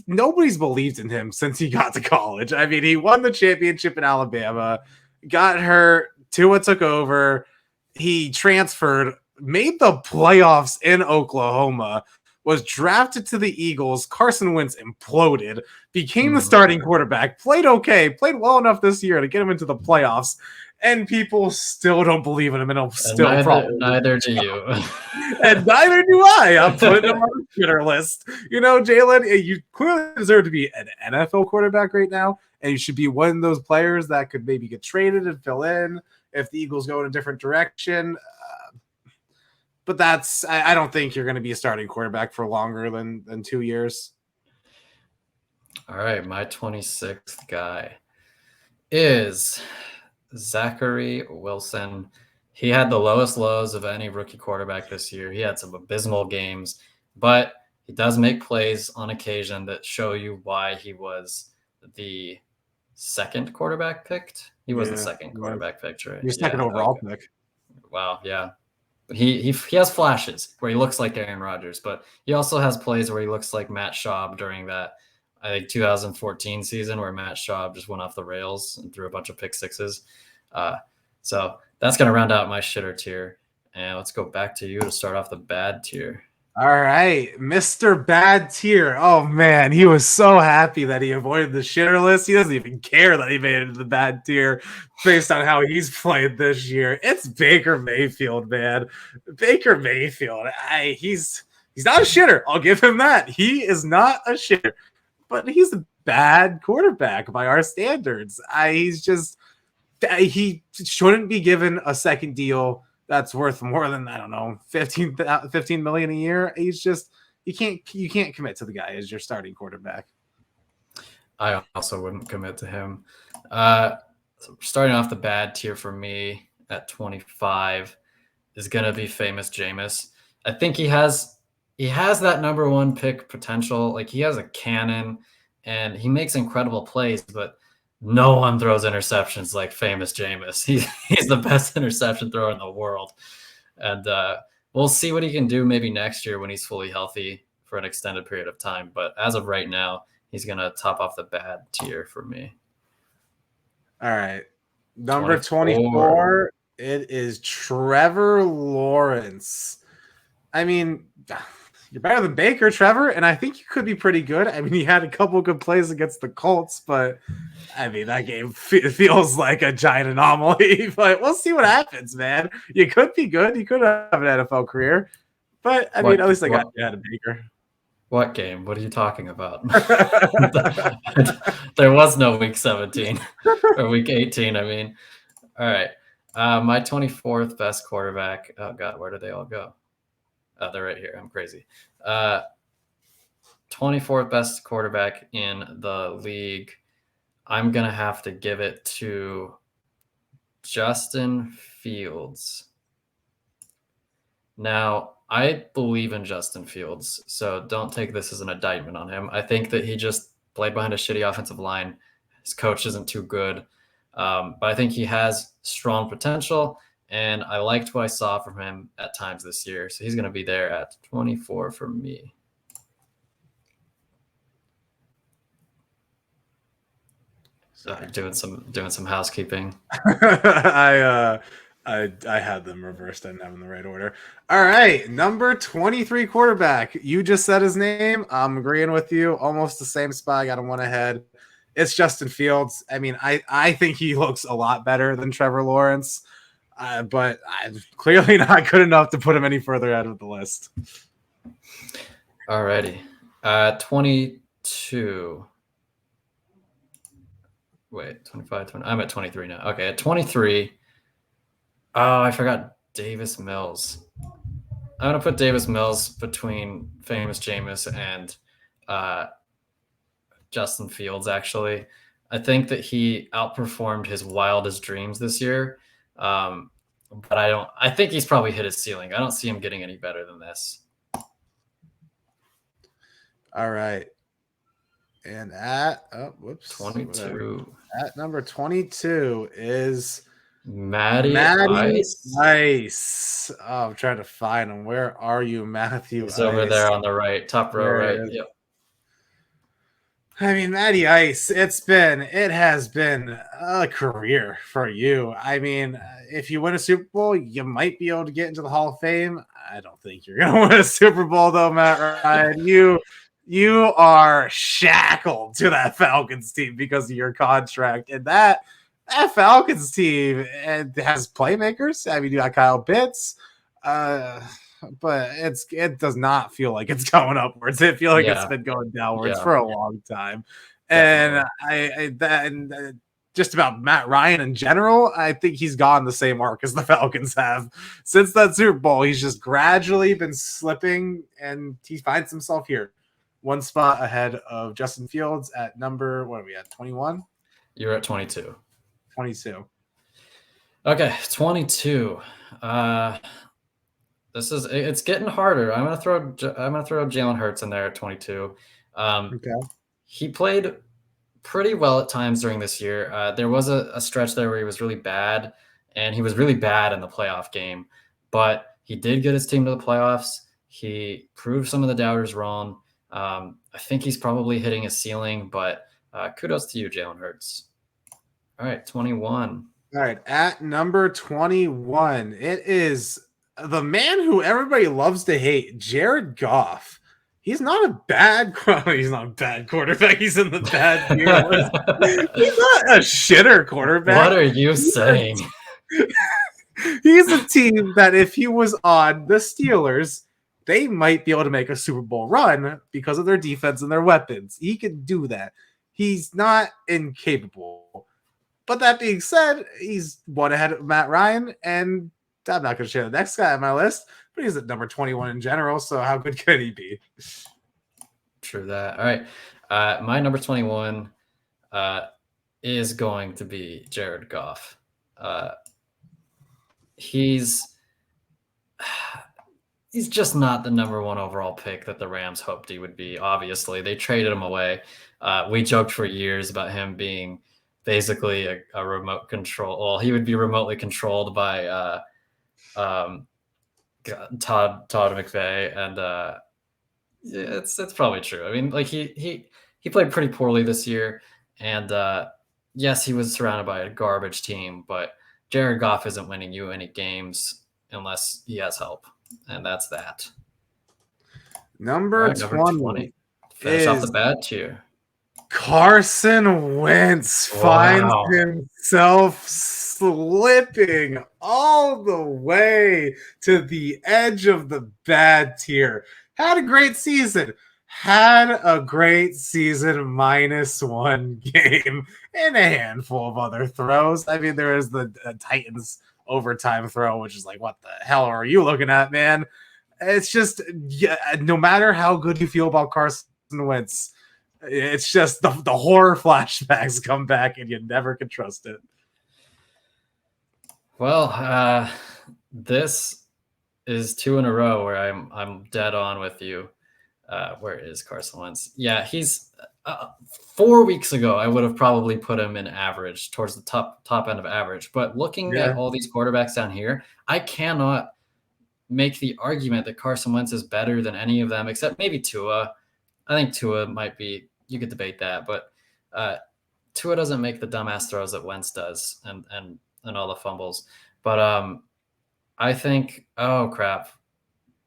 Speaker 2: nobody's believed in him since he got to college. I mean, he won the championship in Alabama, got hurt, Tua took over, he transferred, made the playoffs in Oklahoma, was drafted to the Eagles. Carson Wentz imploded, became the
Speaker 1: Mhm.
Speaker 2: starting quarterback, played okay, played well enough this year to get him into the playoffs, and people still don't believe in him, and he'll
Speaker 1: And
Speaker 2: still probably
Speaker 1: neither do you.
Speaker 2: and neither do I. I'm putting him on the Twitter list. You know, Jalen, you clearly deserve to be an NFL quarterback right now, and you should be one of those players that could maybe get traded and fill in if the Eagles go in a different direction. But I don't think you're going to be a starting quarterback for longer than 2 years.
Speaker 1: All right, my 26th guy is Zachary Wilson. He had the lowest lows of any rookie quarterback this year. He had some abysmal games, but he does make plays on occasion that show you why he was the second quarterback picked. He was the second quarterback picked, right?
Speaker 2: Your second overall pick.
Speaker 1: Wow, yeah. He has flashes where he looks like Aaron Rodgers, but he also has plays where he looks like Matt Schaub during that, I think, 2014 season where Matt Schaub just went off the rails and threw a bunch of pick sixes. So that's going to round out my shitter tier. And let's go back to you to start off the bad tier.
Speaker 2: All right, Mr. Bad Tier. Oh man, he was so happy that he avoided the shitter list. He doesn't even care that he made it into the bad tier based on how he's played this year. It's Baker Mayfield, man. Baker Mayfield. He's not a shitter. I'll give him that. He is not a shitter, but he's a bad quarterback by our standards. He shouldn't be given a second deal that's worth more than, I don't know, 15 million a year. He's just, you can't commit to the guy as your starting quarterback.
Speaker 1: I also wouldn't commit to him. So starting off the bad tier for me at 25 is going to be Famous Jameis. I think he has that number one pick potential. Like, he has a cannon and he makes incredible plays, but no one throws interceptions like Famous Jameis. He's the best interception thrower in the world. And we'll see what he can do maybe next year when he's fully healthy for an extended period of time. But as of right now, he's going to top off the bad tier for me.
Speaker 2: All right. Number 24, it is Trevor Lawrence. I mean, you're better than Baker, Trevor, and I think you could be pretty good. I mean, he had a couple good plays against the Colts, but I mean, that game feels like a giant anomaly. But we'll see what happens, man. You could be good. You could have an NFL career, but I mean, at least I got you out of Baker.
Speaker 1: What game? What are you talking about? There was no week 17 or week 18. I mean, all right. My 24th best quarterback. Oh God, where did they all go? Oh, they're right here. I'm crazy. 24th best quarterback in the league. I'm going to have to give it to Justin Fields. Now, I believe in Justin Fields, so don't take this as an indictment on him. I think that he just played behind a shitty offensive line. His coach isn't too good, but I think he has strong potential, and I liked what I saw from him at times this year. So he's going to be there at 24 for me. Doing some housekeeping.
Speaker 2: I had them reversed. I didn't have them in the right order. All right, number 23 quarterback. You just said his name. I'm agreeing with you. Almost the same spot. I got him one ahead. It's Justin Fields. I mean, I think he looks a lot better than Trevor Lawrence, but I'm clearly not good enough to put him any further out of the list.
Speaker 1: All righty. 22. Wait, 25, 20. I'm at 23 now. Okay, at 23. Oh, I forgot Davis Mills. I'm going to put Davis Mills between Famous Jameis and Justin Fields, actually. I think that he outperformed his wildest dreams this year. But I think he's probably hit his ceiling. I don't see him getting any better than this.
Speaker 2: All right. And at
Speaker 1: 22.
Speaker 2: At number 22 is
Speaker 1: Matty
Speaker 2: Ice. Oh, I'm trying to find him. Where are you, Matthew?
Speaker 1: He's over there on the right, top row, right? Yep.
Speaker 2: I mean, Matty Ice, it has been a career for you. I mean, if you win a Super Bowl, you might be able to get into the Hall of Fame. I don't think you're gonna win a Super Bowl though, Matt Ryan. You are shackled to that Falcons team because of your contract, and that Falcons team has playmakers. I mean, you got Kyle Pitts. Uh, but it does not feel like it's going upwards. It feel like it's
Speaker 1: Yeah,
Speaker 2: been going downwards
Speaker 1: yeah,
Speaker 2: for a long time. And
Speaker 1: definitely.
Speaker 2: just about Matt Ryan in general, I think he's gone the same arc as the Falcons have since that Super Bowl. He's just gradually been slipping, and he finds himself here, one spot ahead of Justin Fields at number, what are we at, 21?
Speaker 1: You're at 22.
Speaker 2: 22.
Speaker 1: Okay, 22. Uh, it's getting harder. I'm gonna throw Jalen Hurts in there at 22. Um,
Speaker 2: Okay.
Speaker 1: he played pretty well at times during this year. There was a stretch there where he was really bad, and he was really bad in the playoff game. But he did get his team to the playoffs. He proved some of the doubters wrong. I think he's probably hitting his ceiling, but kudos to you, Jalen Hurts. All right, 21.
Speaker 2: All right, at number 21, it is the man who everybody loves to hate, Jared Goff. He's not a bad he's not a bad quarterback. He's in the bad tier list. He's not a shitter quarterback.
Speaker 1: What are you saying?
Speaker 2: He's a team that if he was on the Steelers, they might be able to make a Super Bowl run because of their defense and their weapons. He could do that. He's not incapable. But that being said, he's one ahead of Matt Ryan, and I'm not going to share the next guy on my list, but he's at number 21 in general, so how good can he be?
Speaker 1: True that. All right. My number 21 is going to be Jared Goff. He's just not the number one overall pick that the Rams hoped he would be. Obviously, they traded him away. We joked for years about him being basically a remote control. Well, he would be remotely controlled by Todd McVay, and yeah, it's probably true. I mean, like he played pretty poorly this year, and yes, he was surrounded by a garbage team, but Jared Goff isn't winning you any games unless he has help, and that's that.
Speaker 2: Number
Speaker 1: Right, number 20. Finish off the
Speaker 2: is
Speaker 1: bad tier.
Speaker 2: Carson Wentz finds
Speaker 1: Wow.
Speaker 2: himself slipping all the way to the edge of the bad tier. Had a great season. Had a great season minus one game and a handful of other throws. I mean, there is the Titans overtime throw, which is like, what the hell are you looking at, man? It's just, yeah, no matter how good you feel about Carson Wentz, it's just the horror flashbacks come back and you never can trust it.
Speaker 1: Well, this is 2 in a row where I'm dead on with you. Where is Carson Wentz? Yeah, he's 4 weeks ago. I would have probably put him in average, towards the top end of average. But looking at all these quarterbacks down here, I cannot make the argument that Carson Wentz is better than any of them, except maybe Tua. I think Tua might be. You could debate that, but Tua doesn't make the dumbass throws that Wentz does, and all the fumbles. But I think. Oh crap.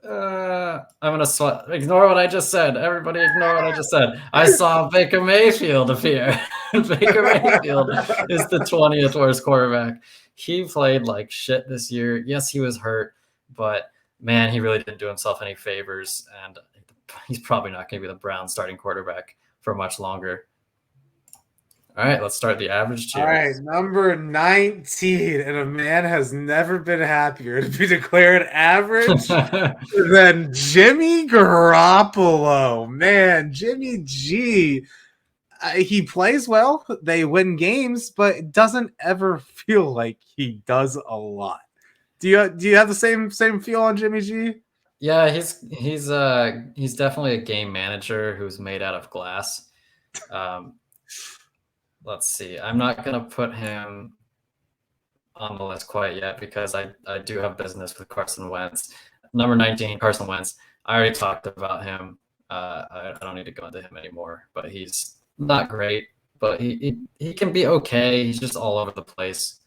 Speaker 1: I'm gonna ignore what I just said. Everybody, ignore what I just said. I saw Baker Mayfield appear. Baker Mayfield is the 20th worst quarterback. He played like shit this year. Yes, he was hurt, but man, he really didn't do himself any favors, and he's probably not going to be the Browns starting quarterback for much longer. All right, let's start the average tier.
Speaker 2: All right, number 19, and a man has never been happier to be declared average than Jimmy Garoppolo. Man, Jimmy G, he plays well. They win games, but it doesn't ever feel like he does a lot. Do you have the same feel on Jimmy G?
Speaker 1: Yeah, he's definitely a game manager who's made out of glass. Let's see. I'm not gonna put him on the list quite yet because I do have business with Carson Wentz. Number 19, Carson Wentz. I already talked about him. I don't need to go into him anymore, but he's not great, but he can be okay. He's just all over the place.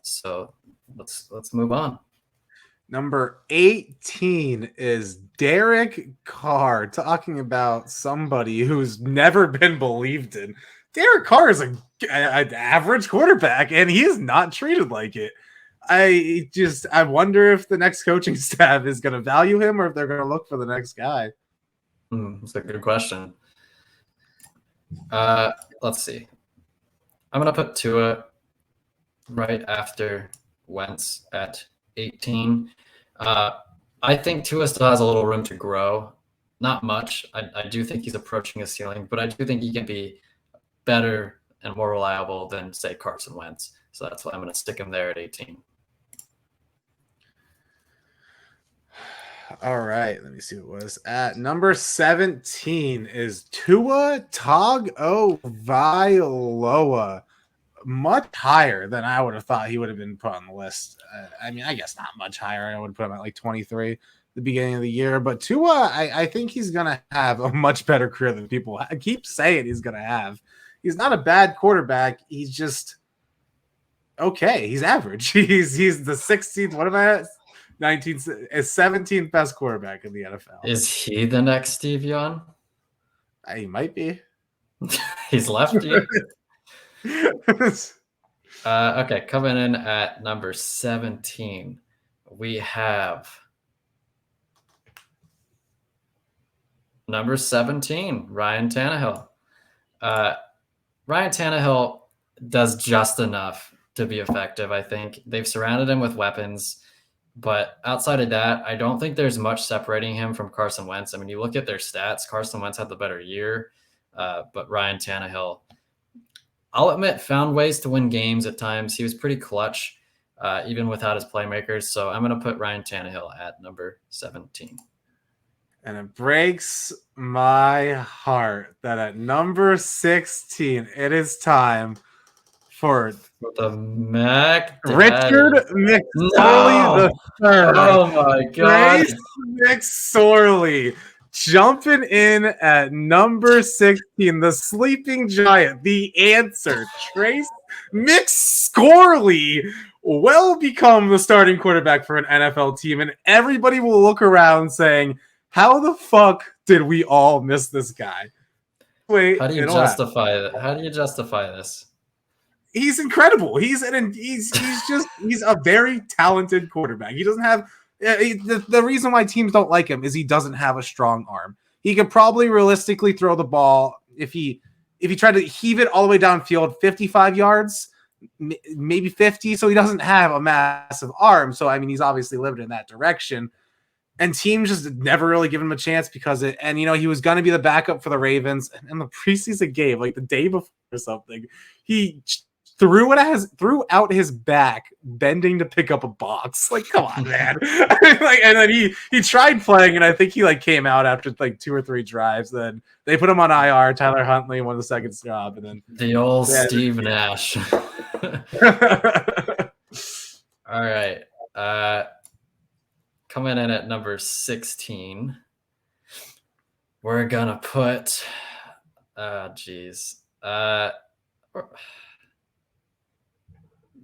Speaker 1: So let's move on.
Speaker 2: Number 18 is Derek Carr, talking about somebody who's never been believed in. Derek Carr is an average quarterback, and he is not treated like it. I wonder if the next coaching staff is going to value him or if they're going to look for the next guy.
Speaker 1: That's a good question. Let's see. I'm gonna put Tua right after Wentz at 18. I think Tua still has a little room to grow. Not much. I do think he's approaching his ceiling, but I do think he can be better and more reliable than, say, Carson Wentz. So that's why I'm going to stick him there at 18.
Speaker 2: All right, let me see what it was. At number 17 is Tua Tagovailoa. Much higher than I would have thought he would have been put on the list. I mean, I guess not much higher. I would put him at like 23 at the beginning of the year. But Tua, I think he's going to have a much better career than people keep saying he's going to have. He's not a bad quarterback. He's just okay. He's average. He's the 16th. What am I at? 17th best quarterback in the NFL.
Speaker 1: Is he the next Steve Young?
Speaker 2: He might be.
Speaker 1: He's left you. Okay, coming in at number 17, we have number 17, Ryan Tannehill. Ryan Tannehill does just enough to be effective, I think. They've surrounded him with weapons, but outside of that, I don't think there's much separating him from Carson Wentz. I mean, you look at their stats, Carson Wentz had the better year, but Ryan Tannehill, I'll admit, found ways to win games at times. He was pretty clutch, even without his playmakers. So I'm going to put Ryan Tannehill at number 17.
Speaker 2: And it breaks my heart that at number 16, it is time for
Speaker 1: the Mac
Speaker 2: Richard McSorley III.
Speaker 1: Oh my God.
Speaker 2: Trace McSorley jumping in at number 16, the sleeping giant, the answer. Trace McSorley will become the starting quarterback for an NFL team, and everybody will look around saying, how the fuck did we all miss this guy? Wait,
Speaker 1: how do you justify that? How do you justify this?
Speaker 2: He's incredible. He's a very talented quarterback. He doesn't have the reason why teams don't like him is he doesn't have a strong arm. He could probably realistically throw the ball if he tried to heave it all the way downfield 55 yards, maybe 50. So he doesn't have a massive arm. So I mean, he's obviously limited in that direction. And teams just never really give him a chance because he was going to be the backup for the Ravens. And in the preseason game, like the day before or something, he threw out his back, bending to pick up a box. Like, come on, man. And then he tried playing, and I think he came out after 2 or 3 drives. Then they put him on IR. Tyler Huntley won the second job, and then
Speaker 1: the old Steve Nash. All right. Coming in at number 16, we're gonna put the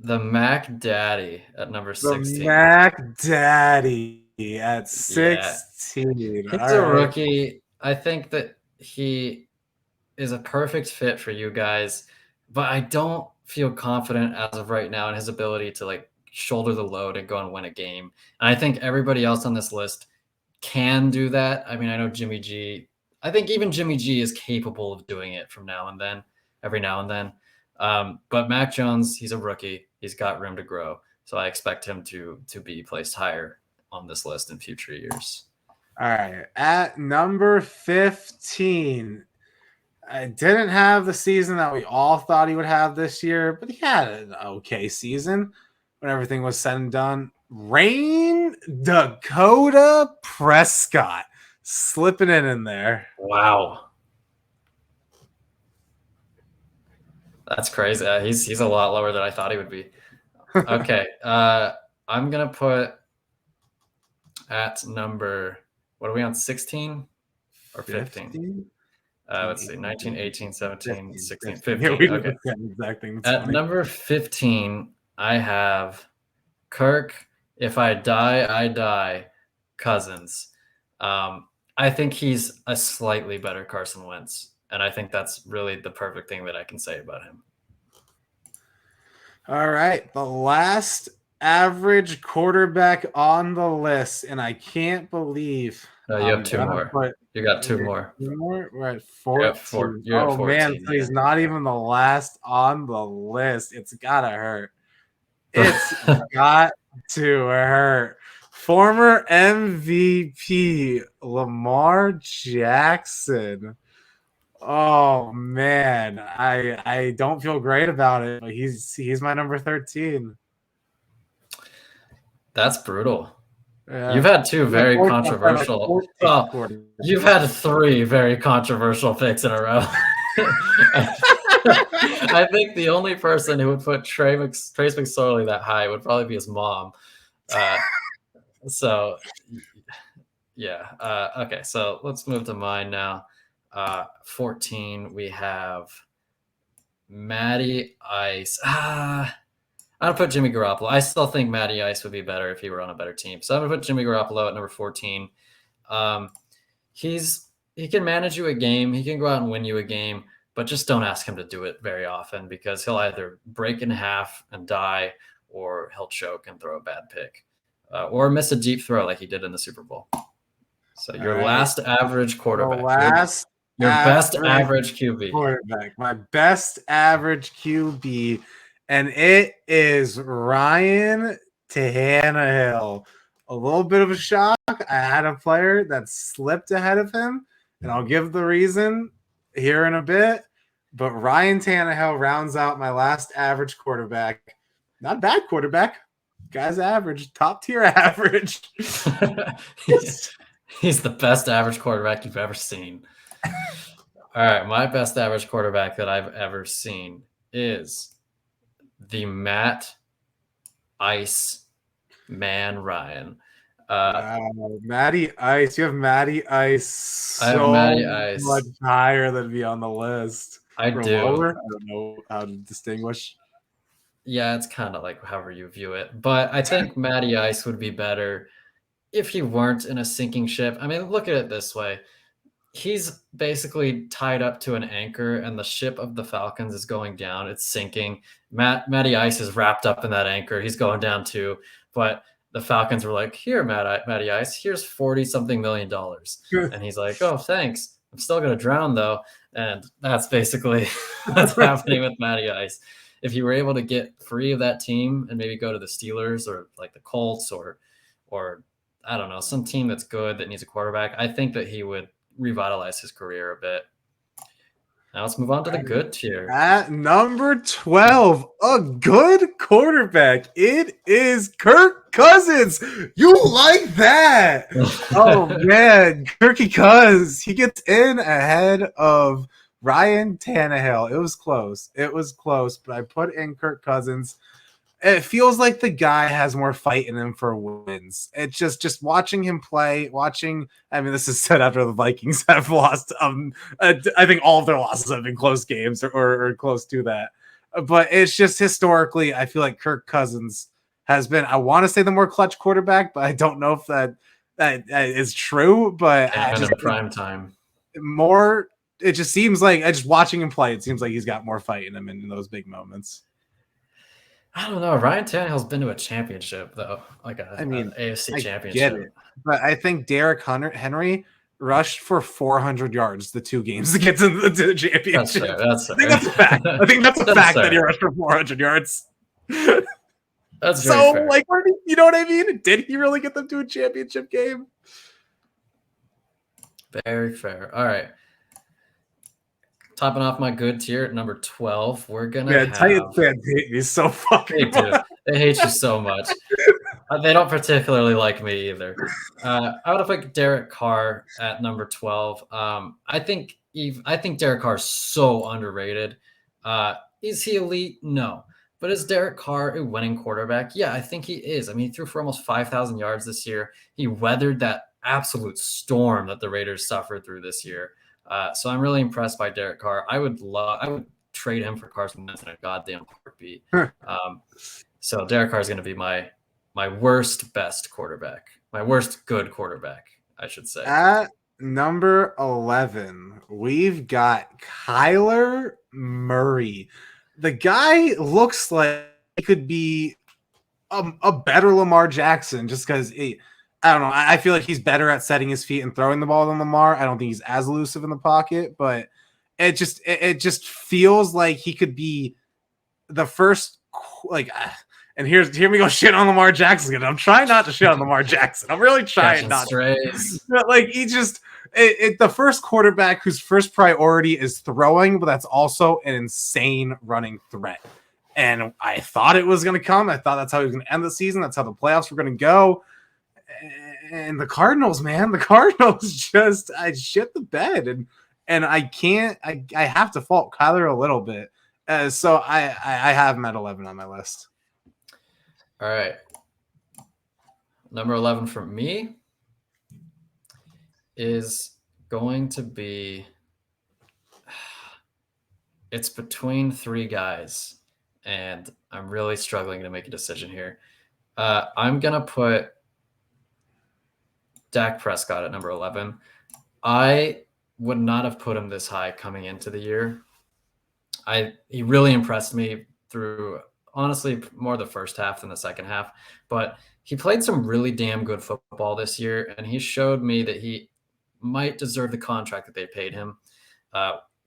Speaker 1: Mac Daddy at number 16.
Speaker 2: The Mac Daddy at 16.
Speaker 1: Yeah. He's a rookie. I think that he is a perfect fit for you guys, but I don't feel confident as of right now in his ability to shoulder the load and go and win a game. And I think everybody else on this list can do that. I mean, I know Jimmy G. I think even Jimmy G is capable of doing it from now and then, every now and then. But Mac Jones, he's a rookie. He's got room to grow. So I expect him to be placed higher on this list in future years.
Speaker 2: All right. At number 15, I didn't have the season that we all thought he would have this year, but he had an okay season when everything was said and done. Rain Dakota Prescott slipping in there.
Speaker 1: Wow. That's crazy. He's a lot lower than I thought he would be. Okay. I'm going to put at number, what are we on, 16 or 15? Let's see, 19, 18, 17,
Speaker 2: 15,
Speaker 1: 16,
Speaker 2: 15. Yeah,
Speaker 1: 15.
Speaker 2: we did
Speaker 1: Okay.
Speaker 2: the same exact thing. That's
Speaker 1: At
Speaker 2: funny.
Speaker 1: number 15, I have Kirk. If I die, I die. Cousins. I think he's a slightly better Carson Wentz, and I think that's really the perfect thing that I can say about him.
Speaker 2: All right, the last average quarterback on the list, and I can't believe
Speaker 1: No, you have
Speaker 2: I'm
Speaker 1: two
Speaker 2: gonna
Speaker 1: more.
Speaker 2: put
Speaker 1: You got two more.
Speaker 2: two more. We're at
Speaker 1: You're at
Speaker 2: 14.
Speaker 1: you're at
Speaker 2: Oh man,
Speaker 1: 14.
Speaker 2: so he's not even the last on the list. It's gotta hurt. It's got to hurt. Former MVP Lamar Jackson. Oh man, I don't feel great about it, but he's my number 13.
Speaker 1: That's brutal.
Speaker 2: Yeah.
Speaker 1: You've had two very
Speaker 2: Unfortunately,
Speaker 1: controversial. Well, you've had three very controversial picks in a row. I think the only person who would put Trace McSorley that high would probably be his mom. So, yeah. Okay, so let's move to mine now. 14, we have Matty Ice. I'd put Jimmy Garoppolo. I still think Matty Ice would be better if he were on a better team. So I'm gonna put Jimmy Garoppolo at number 14. He can manage you a game. He can go out and win you a game, but just don't ask him to do it very often because he'll either break in half and die, or he'll choke and throw a bad pick, or miss a deep throw like he did in the Super Bowl. So your last average quarterback,
Speaker 2: the last
Speaker 1: your best average QB
Speaker 2: quarterback, my best average QB, and it is Ryan Tannehill. A little bit of a shock. I had a player that slipped ahead of him, and I'll give the reason here in a bit. But Ryan Tannehill rounds out my last average quarterback. Not a bad quarterback. Guy's average, top tier average.
Speaker 1: He's the best average quarterback you've ever seen. All right, my best average quarterback that I've ever seen is the Matt Ice Man Ryan.
Speaker 2: Wow, Matty Ice. You have Matty Ice so
Speaker 1: I have Matty Ice
Speaker 2: much higher than me on the list.
Speaker 1: I
Speaker 2: Or
Speaker 1: do.
Speaker 2: lower? I don't know how to distinguish.
Speaker 1: Yeah, it's kind of like however you view it. But I think Matty Ice would be better if he weren't in a sinking ship. I mean, look at it this way. He's basically tied up to an anchor, and the ship of the Falcons is going down. It's sinking. Matty Ice is wrapped up in that anchor. He's going down too. But the Falcons were like, "Here, Matty Ice, here's 40-something million dollars." And he's like, "Oh, thanks. I'm still going to drown, though." And that's basically what's happening with Matty Ice. If you were able to get free of that team and maybe go to the Steelers or like the Colts or I don't know, some team that's good that needs a quarterback, I think that he would revitalize his career a bit. Now let's move on to the good tier.
Speaker 2: At number 12, a good quarterback. It is Kirk Cousins. You like that? Oh man, Kirky Cuz. He gets in ahead of Ryan Tannehill. It was close. But I put in Kirk Cousins. It feels like the guy has more fight in him for wins. It's just watching him play, I mean, this is said after the Vikings have lost. I think all of their losses have been close games or close to that. But it's just historically, I feel like Kirk Cousins has been, I want to say the more clutch quarterback, but I don't know if that is true. But I just
Speaker 1: in prime time.
Speaker 2: More, it just seems like, just watching him play, it seems like he's got more fight in him in those big moments.
Speaker 1: I don't know. Ryan Tannehill's been to a championship, though, like an AFC championship.
Speaker 2: Get it. But I think Derrick Henry rushed for 400 yards the 2 games to get to the championship.
Speaker 1: That's fair.
Speaker 2: I think that's a fact. I think that's a fact that he rushed for 400 yards.
Speaker 1: That's
Speaker 2: so
Speaker 1: fair.
Speaker 2: Like, you know what I mean? Did he really get them to a championship game?
Speaker 1: Very fair. All right. Topping off my good tier at number 12, we're gonna have
Speaker 2: Titans fans hate me so fucking
Speaker 1: They do. They hate you so much. They don't particularly like me either. I would have put Derek Carr at number 12. I think Derek Carr is so underrated. Is he elite? No. But is Derek Carr a winning quarterback? Yeah, I think he is. I mean, he threw for almost 5,000 yards this year. He weathered that absolute storm that the Raiders suffered through this year. So I'm really impressed by Derek Carr. I would trade him for Carson Wentz in a goddamn heartbeat. So Derek Carr is going to be my worst best quarterback, my worst good quarterback, I should say.
Speaker 2: At number 11, we've got Kyler Murray. The guy looks like he could be a better Lamar Jackson just because I don't know. I feel like he's better at setting his feet and throwing the ball than Lamar. I don't think he's as elusive in the pocket, but it just feels like he could be the first and hear me go shit on Lamar Jackson. I'm trying not to shit on Lamar Jackson. I'm really trying not to. But like he just the first quarterback whose first priority is throwing, but that's also an insane running threat. And I thought it was going to come. I thought that's how he was going to end the season. That's how the playoffs were going to go. And the Cardinals, man, just I shit the bed, and I can't. I have to fault Kyler a little bit. So I have him at 11 on my list.
Speaker 1: All right. Number 11 for me is going to be, it's between three guys, and I'm really struggling to make a decision here. I'm going to put Dak Prescott at number 11. I would not have put him this high coming into the year. He really impressed me through, honestly, more the first half than the second half, but he played some really damn good football this year, and he showed me that he might deserve the contract that they paid him.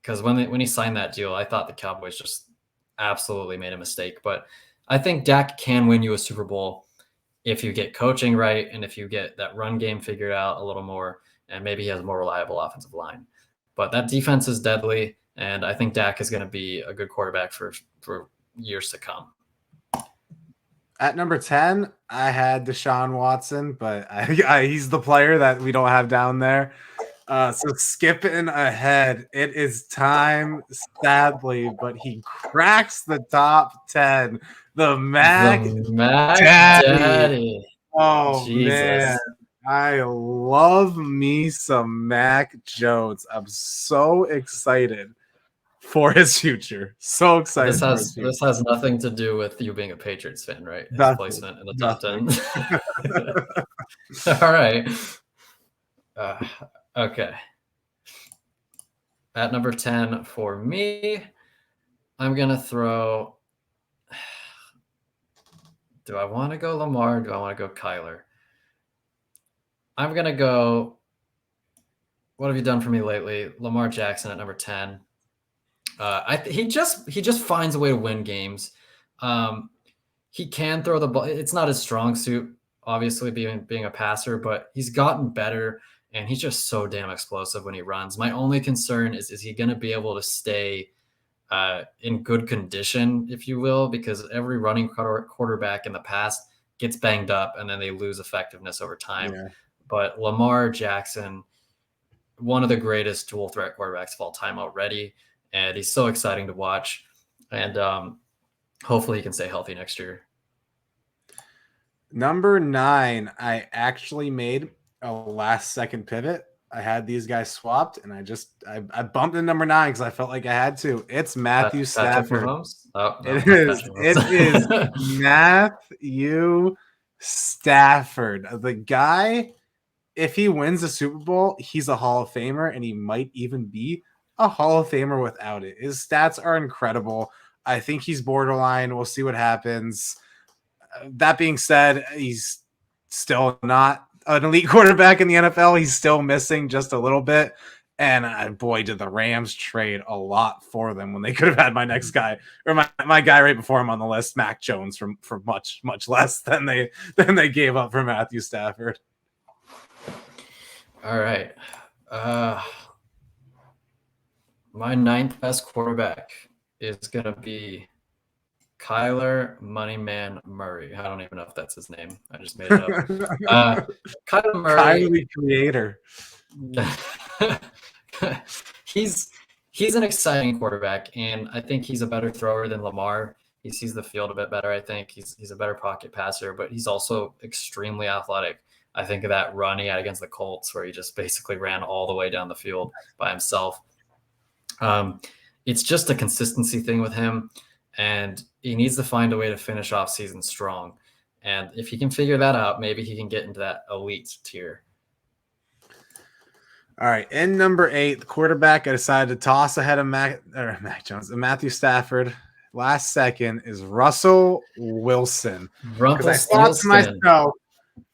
Speaker 1: Because when he signed that deal, I thought the Cowboys just absolutely made a mistake. But I think Dak can win you a Super Bowl if you get coaching right and if you get that run game figured out a little more, and maybe he has a more reliable offensive line. But that defense is deadly, and I think Dak is going to be a good quarterback for years to come.
Speaker 2: At number 10, I had Deshaun Watson, but he's the player that we don't have down there. So skipping ahead, it is time, sadly, but he cracks the top 10. The Mac Daddy. Oh, Jesus. Man. I love me some Mac Jones. I'm so excited for his future. So excited.
Speaker 1: This has nothing to do with you being a Patriots fan, right? His placement in the top 10. All right. Okay. At number 10 for me, I'm going to throw. Do I want to go Lamar? Do I want to go Kyler? I'm going to go. What have you done for me lately? Lamar Jackson at number 10. He just finds a way to win games. He can throw the ball. It's not his strong suit, obviously, being a passer, but he's gotten better, and he's just so damn explosive when he runs. My only concern is he going to be able to stay in good condition, if you will, because every running quarterback in the past gets banged up, and then they lose effectiveness over time. Yeah. But Lamar Jackson, one of the greatest dual threat quarterbacks of all time already. And he's so exciting to watch. And hopefully he can stay healthy next year.
Speaker 2: Number 9, I actually made a last-second pivot. I had these guys swapped, and I bumped in number 9 because I felt like I had to. It's Matthew Stafford.
Speaker 1: Oh, no,
Speaker 2: it is Matthew Stafford. The guy, if he wins the Super Bowl, he's a Hall of Famer, and he might even be a Hall of Famer without it. His stats are incredible. I think he's borderline. We'll see what happens. That being said, he's still not an elite quarterback in the NFL. He's still missing just a little bit. And boy, did the Rams trade a lot for them when they could have had my next guy or my guy right before him on the list, Mac Jones, for much, much less than they gave up for Matthew Stafford.
Speaker 1: All right. My 9th best quarterback is going to be Kyler Moneyman Murray. I don't even know if that's his name. I just made it up. Kyler Murray.
Speaker 2: Kylie Creator.
Speaker 1: He's an exciting quarterback, and I think he's a better thrower than Lamar. He sees the field a bit better, I think. He's a better pocket passer, but he's also extremely athletic. I think of that run he had against the Colts where he just basically ran all the way down the field by himself. It's just a consistency thing with him, and he needs to find a way to finish off season strong. And if he can figure that out, maybe he can get into that elite tier.
Speaker 2: All right, in number 8, the quarterback I decided to toss ahead of Mac Jones and Matthew Stafford. Last second is Russell Wilson. Because I thought to myself,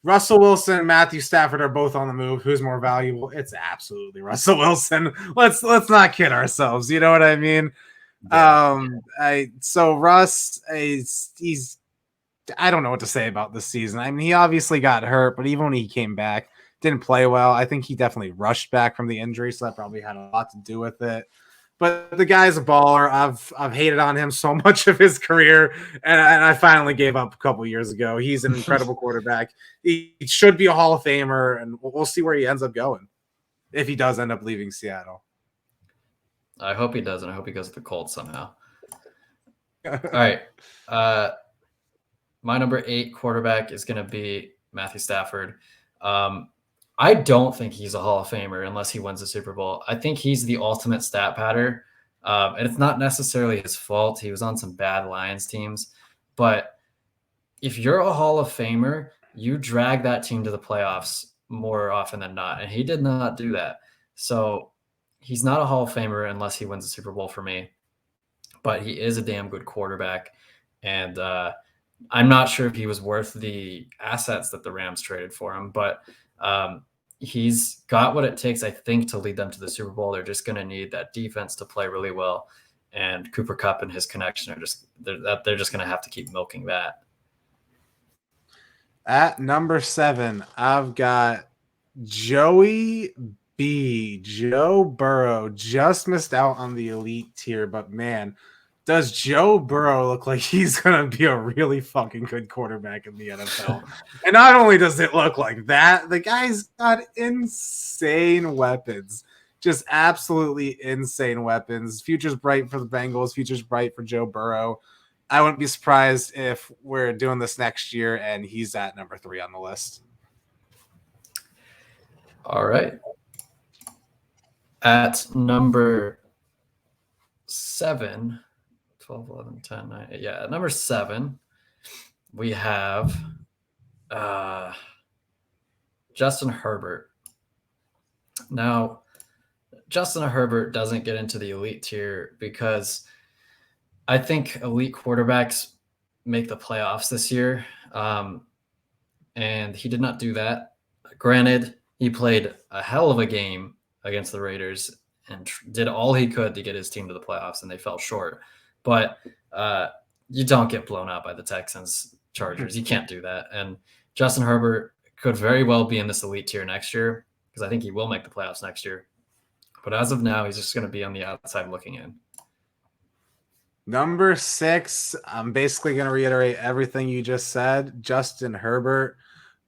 Speaker 2: Russell Wilson and Matthew Stafford are both on the move. Who's more valuable? It's absolutely Russell Wilson. Let's not kid ourselves. You know what I mean? Yeah. So Russ, he's I don't know what to say about this season. I mean, he obviously got hurt, but even when he came back, didn't play well. I think he definitely rushed back from the injury, so that probably had a lot to do with it. But the guy's a baller. I've hated on him so much of his career, and I finally gave up a couple years ago. He's an incredible quarterback. He should be a Hall of Famer, and we'll see where he ends up going if he does end up leaving Seattle.
Speaker 1: I hope he does, and I hope he goes to the Colts somehow. All right. My number 8 quarterback is going to be Matthew Stafford. I don't think he's a Hall of Famer unless he wins the Super Bowl. I think he's the ultimate stat patter. And it's not necessarily his fault. He was on some bad Lions teams. But if you're a Hall of Famer, you drag that team to the playoffs more often than not. And he did not do that. So he's not a Hall of Famer unless he wins the Super Bowl for me. But he is a damn good quarterback. And I'm not sure if he was worth the assets that the Rams traded for him. But he's got what it takes, I think, to lead them to the Super Bowl. They're just going to need that defense to play really well, and Cooper Kupp and his connection are they're just going to have to keep milking that.
Speaker 2: At number 7, I've got Joey B. Joe Burrow. Just missed out on the elite tier, but man, does Joe Burrow look like he's going to be a really fucking good quarterback in the NFL? And not only does it look like that, the guy's got insane weapons. Just absolutely insane weapons. Future's bright for the Bengals. Future's bright for Joe Burrow. I wouldn't be surprised if we're doing this next year and he's at number 3 on the list.
Speaker 1: All right. At number 7... 12, 11, 10, 9, 8. Yeah, at number 7, we have Justin Herbert. Now, Justin Herbert doesn't get into the elite tier because I think elite quarterbacks make the playoffs this year, and he did not do that. Granted, he played a hell of a game against the Raiders and did all he could to get his team to the playoffs, and they fell short. But you don't get blown out by the Texans, Chargers. You can't do that. And Justin Herbert could very well be in this elite tier next year because I think he will make the playoffs next year. But as of now, he's just going to be on the outside looking in.
Speaker 2: Number 6, I'm basically going to reiterate everything you just said. Justin Herbert.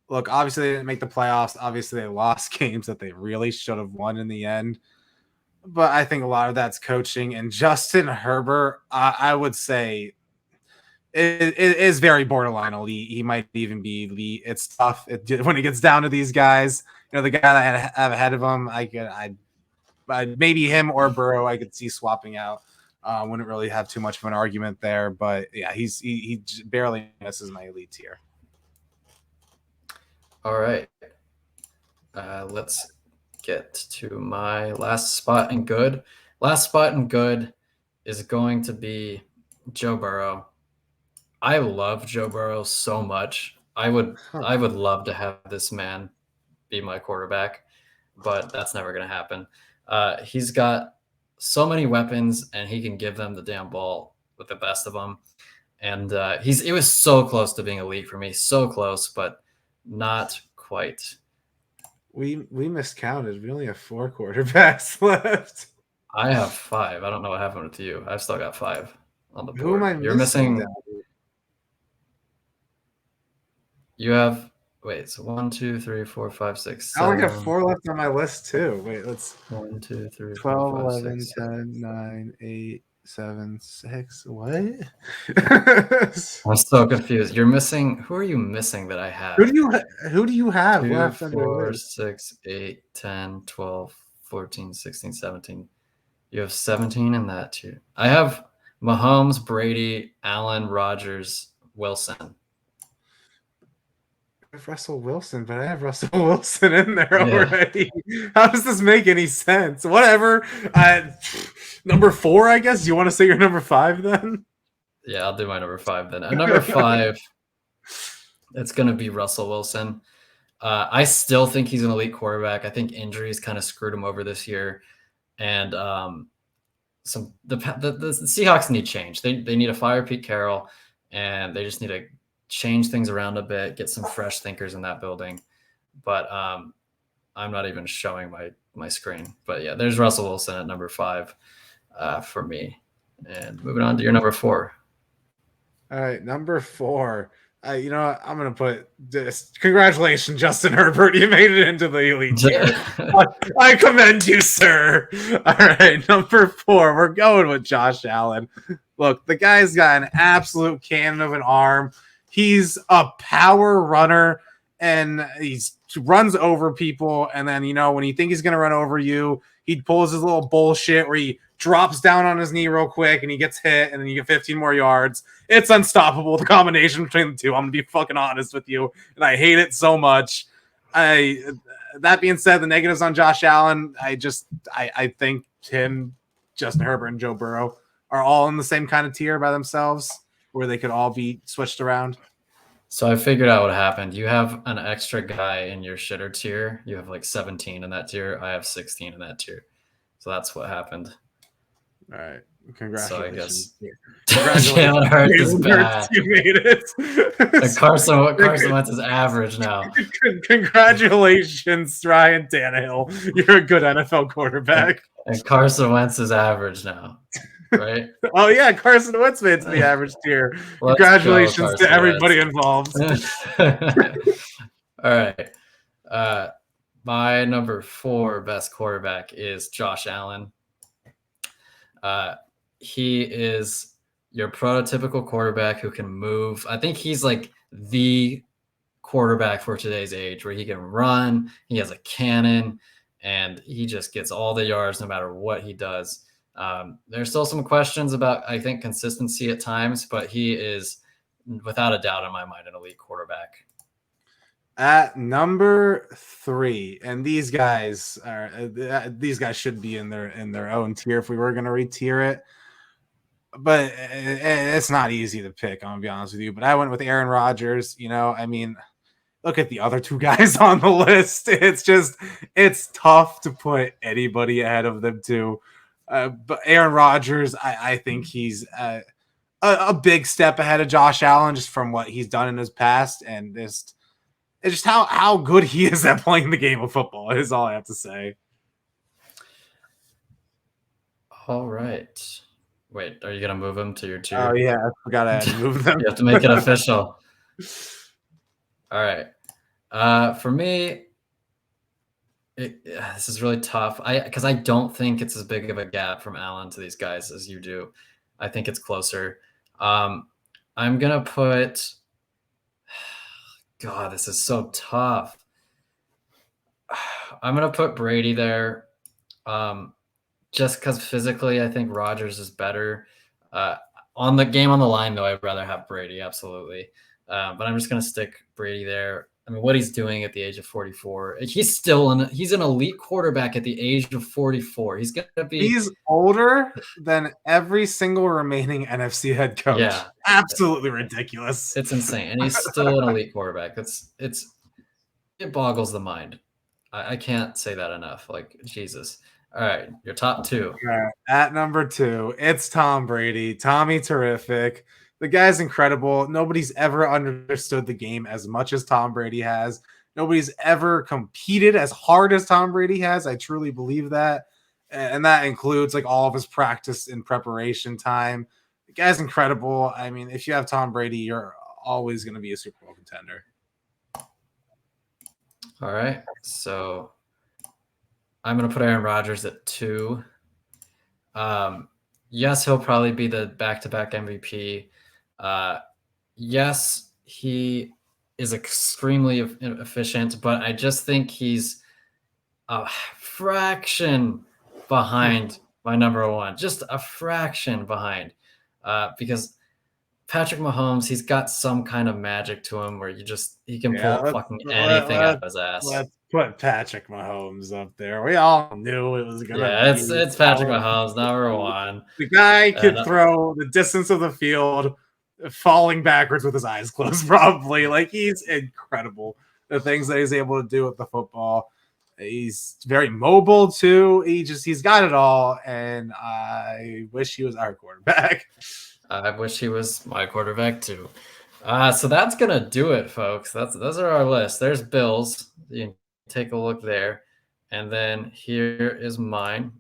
Speaker 2: Look, obviously they didn't make the playoffs. Obviously they lost games that they really should have won in the end. But I think a lot of that's coaching. And Justin Herbert, I would say, it is very borderline elite. He might even be elite. It's tough when it gets down to these guys. You know, the guy that I have ahead of him, I maybe him or Burrow, I could see swapping out. Wouldn't really have too much of an argument there. But yeah, he barely misses my elite tier.
Speaker 1: All right, let's get to my last spot in good. Last spot in good is going to be Joe Burrow. I love Joe Burrow so much. I would love to have this man be my quarterback, but that's never going to happen. He's got so many weapons, and he can give them the damn ball with the best of them. And it was so close to being elite for me, so close, but not quite.
Speaker 2: We miscounted. We only have 4 quarterbacks left.
Speaker 1: I have 5. I don't know what happened with you. I've still got 5 on the board.
Speaker 2: Who am I
Speaker 1: You're missing.
Speaker 2: down?
Speaker 1: You have 1, 2, 3, 4, 5, 6, 7.
Speaker 2: I only have 4 left on my list too. Wait, let's
Speaker 1: 1, 2, 3,
Speaker 2: 12,
Speaker 1: 4, 5,
Speaker 2: 11,
Speaker 1: 6,
Speaker 2: 10, 9, 8, 7, 6. What?
Speaker 1: I'm so confused. You're missing. Who are you missing that I have?
Speaker 2: Who do you have
Speaker 1: 2,
Speaker 2: left under
Speaker 1: 4,
Speaker 2: this?
Speaker 1: 6, 8, 10, 12, 14, 16, 17. You have 17 in that too. I have Mahomes, Brady, Allen, Rodgers, Wilson.
Speaker 2: I have Russell Wilson, but I have Russell Wilson in there
Speaker 1: Yeah.
Speaker 2: already. How does this make any sense? Whatever. Number 4, I guess. You want to say your number 5 then?
Speaker 1: Yeah, I'll do my number 5 then. At number 5, it's going to be Russell Wilson. I still think he's an elite quarterback. I think injuries kind of screwed him over this year, and the Seahawks need change. They need to fire Pete Carroll, and they just need to change things around a bit, get some fresh thinkers in that building. But I'm not even showing my screen. But yeah, there's Russell Wilson at number 5 for me. And moving on to your number 4.
Speaker 2: All right, number 4. You know what? I'm gonna put this. Congratulations, Justin Herbert. You made it into the elite tier. I commend you, sir. All right, number 4. We're going with Josh Allen. Look, the guy's got an absolute cannon of an arm. He's a power runner, and he runs over people. And then, you know, when you think he's gonna run over you, he pulls his little bullshit where he drops down on his knee real quick and he gets hit, and then you get 15 more yards. It's unstoppable, the combination between the two. I'm gonna be fucking honest with you, and I hate it so much. That being said, the negatives on Josh Allen, I think him, Justin Herbert, and Joe Burrow are all in the same kind of tier by themselves, where they could all be switched around.
Speaker 1: So I figured out what happened. You have an extra guy in your shitter tier. You have like 17 in that tier. I have 16 in that tier. So that's what happened.
Speaker 2: All right. Congratulations.
Speaker 1: So I guess Jalen Hurts is bad.
Speaker 2: You made it.
Speaker 1: And Carson Wentz is average now.
Speaker 2: Congratulations, Ryan Tannehill. You're a good NFL quarterback.
Speaker 1: And Carson Wentz is average now, right?
Speaker 2: Oh, yeah. Carson Wentz made it to the average tier. Congratulations to everybody involved.
Speaker 1: All right. My number 4 best quarterback is Josh Allen. He is your prototypical quarterback who can move. I think he's like the quarterback for today's age, where he can run, he has a cannon, and he just gets all the yards no matter what he does. There's still some questions about, I think, consistency at times, but he is without a doubt in my mind an elite quarterback.
Speaker 2: At number 3, and these guys should be in their own tier if we were going to re-tier it, but it's not easy to pick, I'm gonna be honest with you. But I went with Aaron Rodgers. You know, I mean, look at the other 2 guys on the list. It's tough to put anybody ahead of them too. But Aaron Rodgers, I think he's a big step ahead of Josh Allen just from what he's done in his past, and it's just how good he is at playing the game of football is all I have to say.
Speaker 1: All right. Wait, are you going to move him to your tier?
Speaker 2: Oh, yeah. I forgot I had to move them.
Speaker 1: You have to make it official. All right. For me, this is really tough. Because I don't think it's as big of a gap from Allen to these guys as you do. I think it's closer. I'm going to put... God, this is so tough. I'm going to put Brady there. Just because physically, I think Rodgers is better. On the game on the line, though, I'd rather have Brady, absolutely. But I'm just going to stick Brady there. I mean, what he's doing at the age of 44, he's an elite quarterback at the age of 44. He's going to be.
Speaker 2: He's older than every single remaining NFC head coach.
Speaker 1: Yeah,
Speaker 2: absolutely ridiculous.
Speaker 1: It's insane, and he's still an elite quarterback. It boggles the mind. I can't say that enough. Like, Jesus. All right, your top 2.
Speaker 2: At number 2, it's Tom Brady. Tommy terrific. The guy's incredible. Nobody's ever understood the game as much as Tom Brady has. Nobody's ever competed as hard as Tom Brady has. I truly believe that. And that includes like all of his practice and preparation time. The guy's incredible. I mean, if you have Tom Brady, you're always going to be a Super Bowl contender.
Speaker 1: All right, so I'm going to put Aaron Rodgers at 2. Yes, he'll probably be the back-to-back MVP. Uh, yes, he is extremely efficient, but I just think he's a fraction behind my number one, just a fraction behind. Because Patrick Mahomes, he's got some kind of magic to him where he can
Speaker 2: Yeah,
Speaker 1: pull fucking anything out of his ass.
Speaker 2: let's put Patrick Mahomes up there. We all knew it was gonna
Speaker 1: Yeah,
Speaker 2: be
Speaker 1: it's Patrick Mahomes, number one.
Speaker 2: the guy
Speaker 1: And
Speaker 2: could throw the distance of the field, falling backwards with his eyes closed. Probably, like he's incredible. The things that he's able to do with the football. He's very mobile too. He's got it all, and I wish he was our quarterback.
Speaker 1: I wish he was my quarterback too. So that's gonna do it, folks. Those are our lists. There's Bills. You can take a look there, and then here is mine.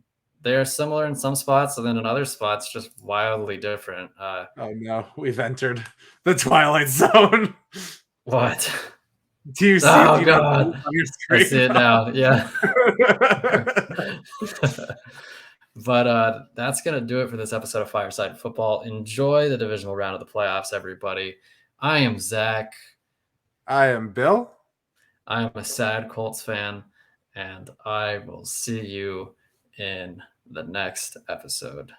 Speaker 1: They are similar in some spots, and then in other spots, just wildly different.
Speaker 2: Oh no, we've entered the Twilight Zone.
Speaker 1: What?
Speaker 2: Do you see it? Do
Speaker 1: Oh
Speaker 2: you know
Speaker 1: God,
Speaker 2: on your
Speaker 1: I see
Speaker 2: screen?
Speaker 1: it now. Yeah. But that's going to do it for this episode of Fireside Football. Enjoy the divisional round of the playoffs, everybody. I am Zach.
Speaker 2: I am Bill.
Speaker 1: I am a sad Colts fan, and I will see you in the next episode.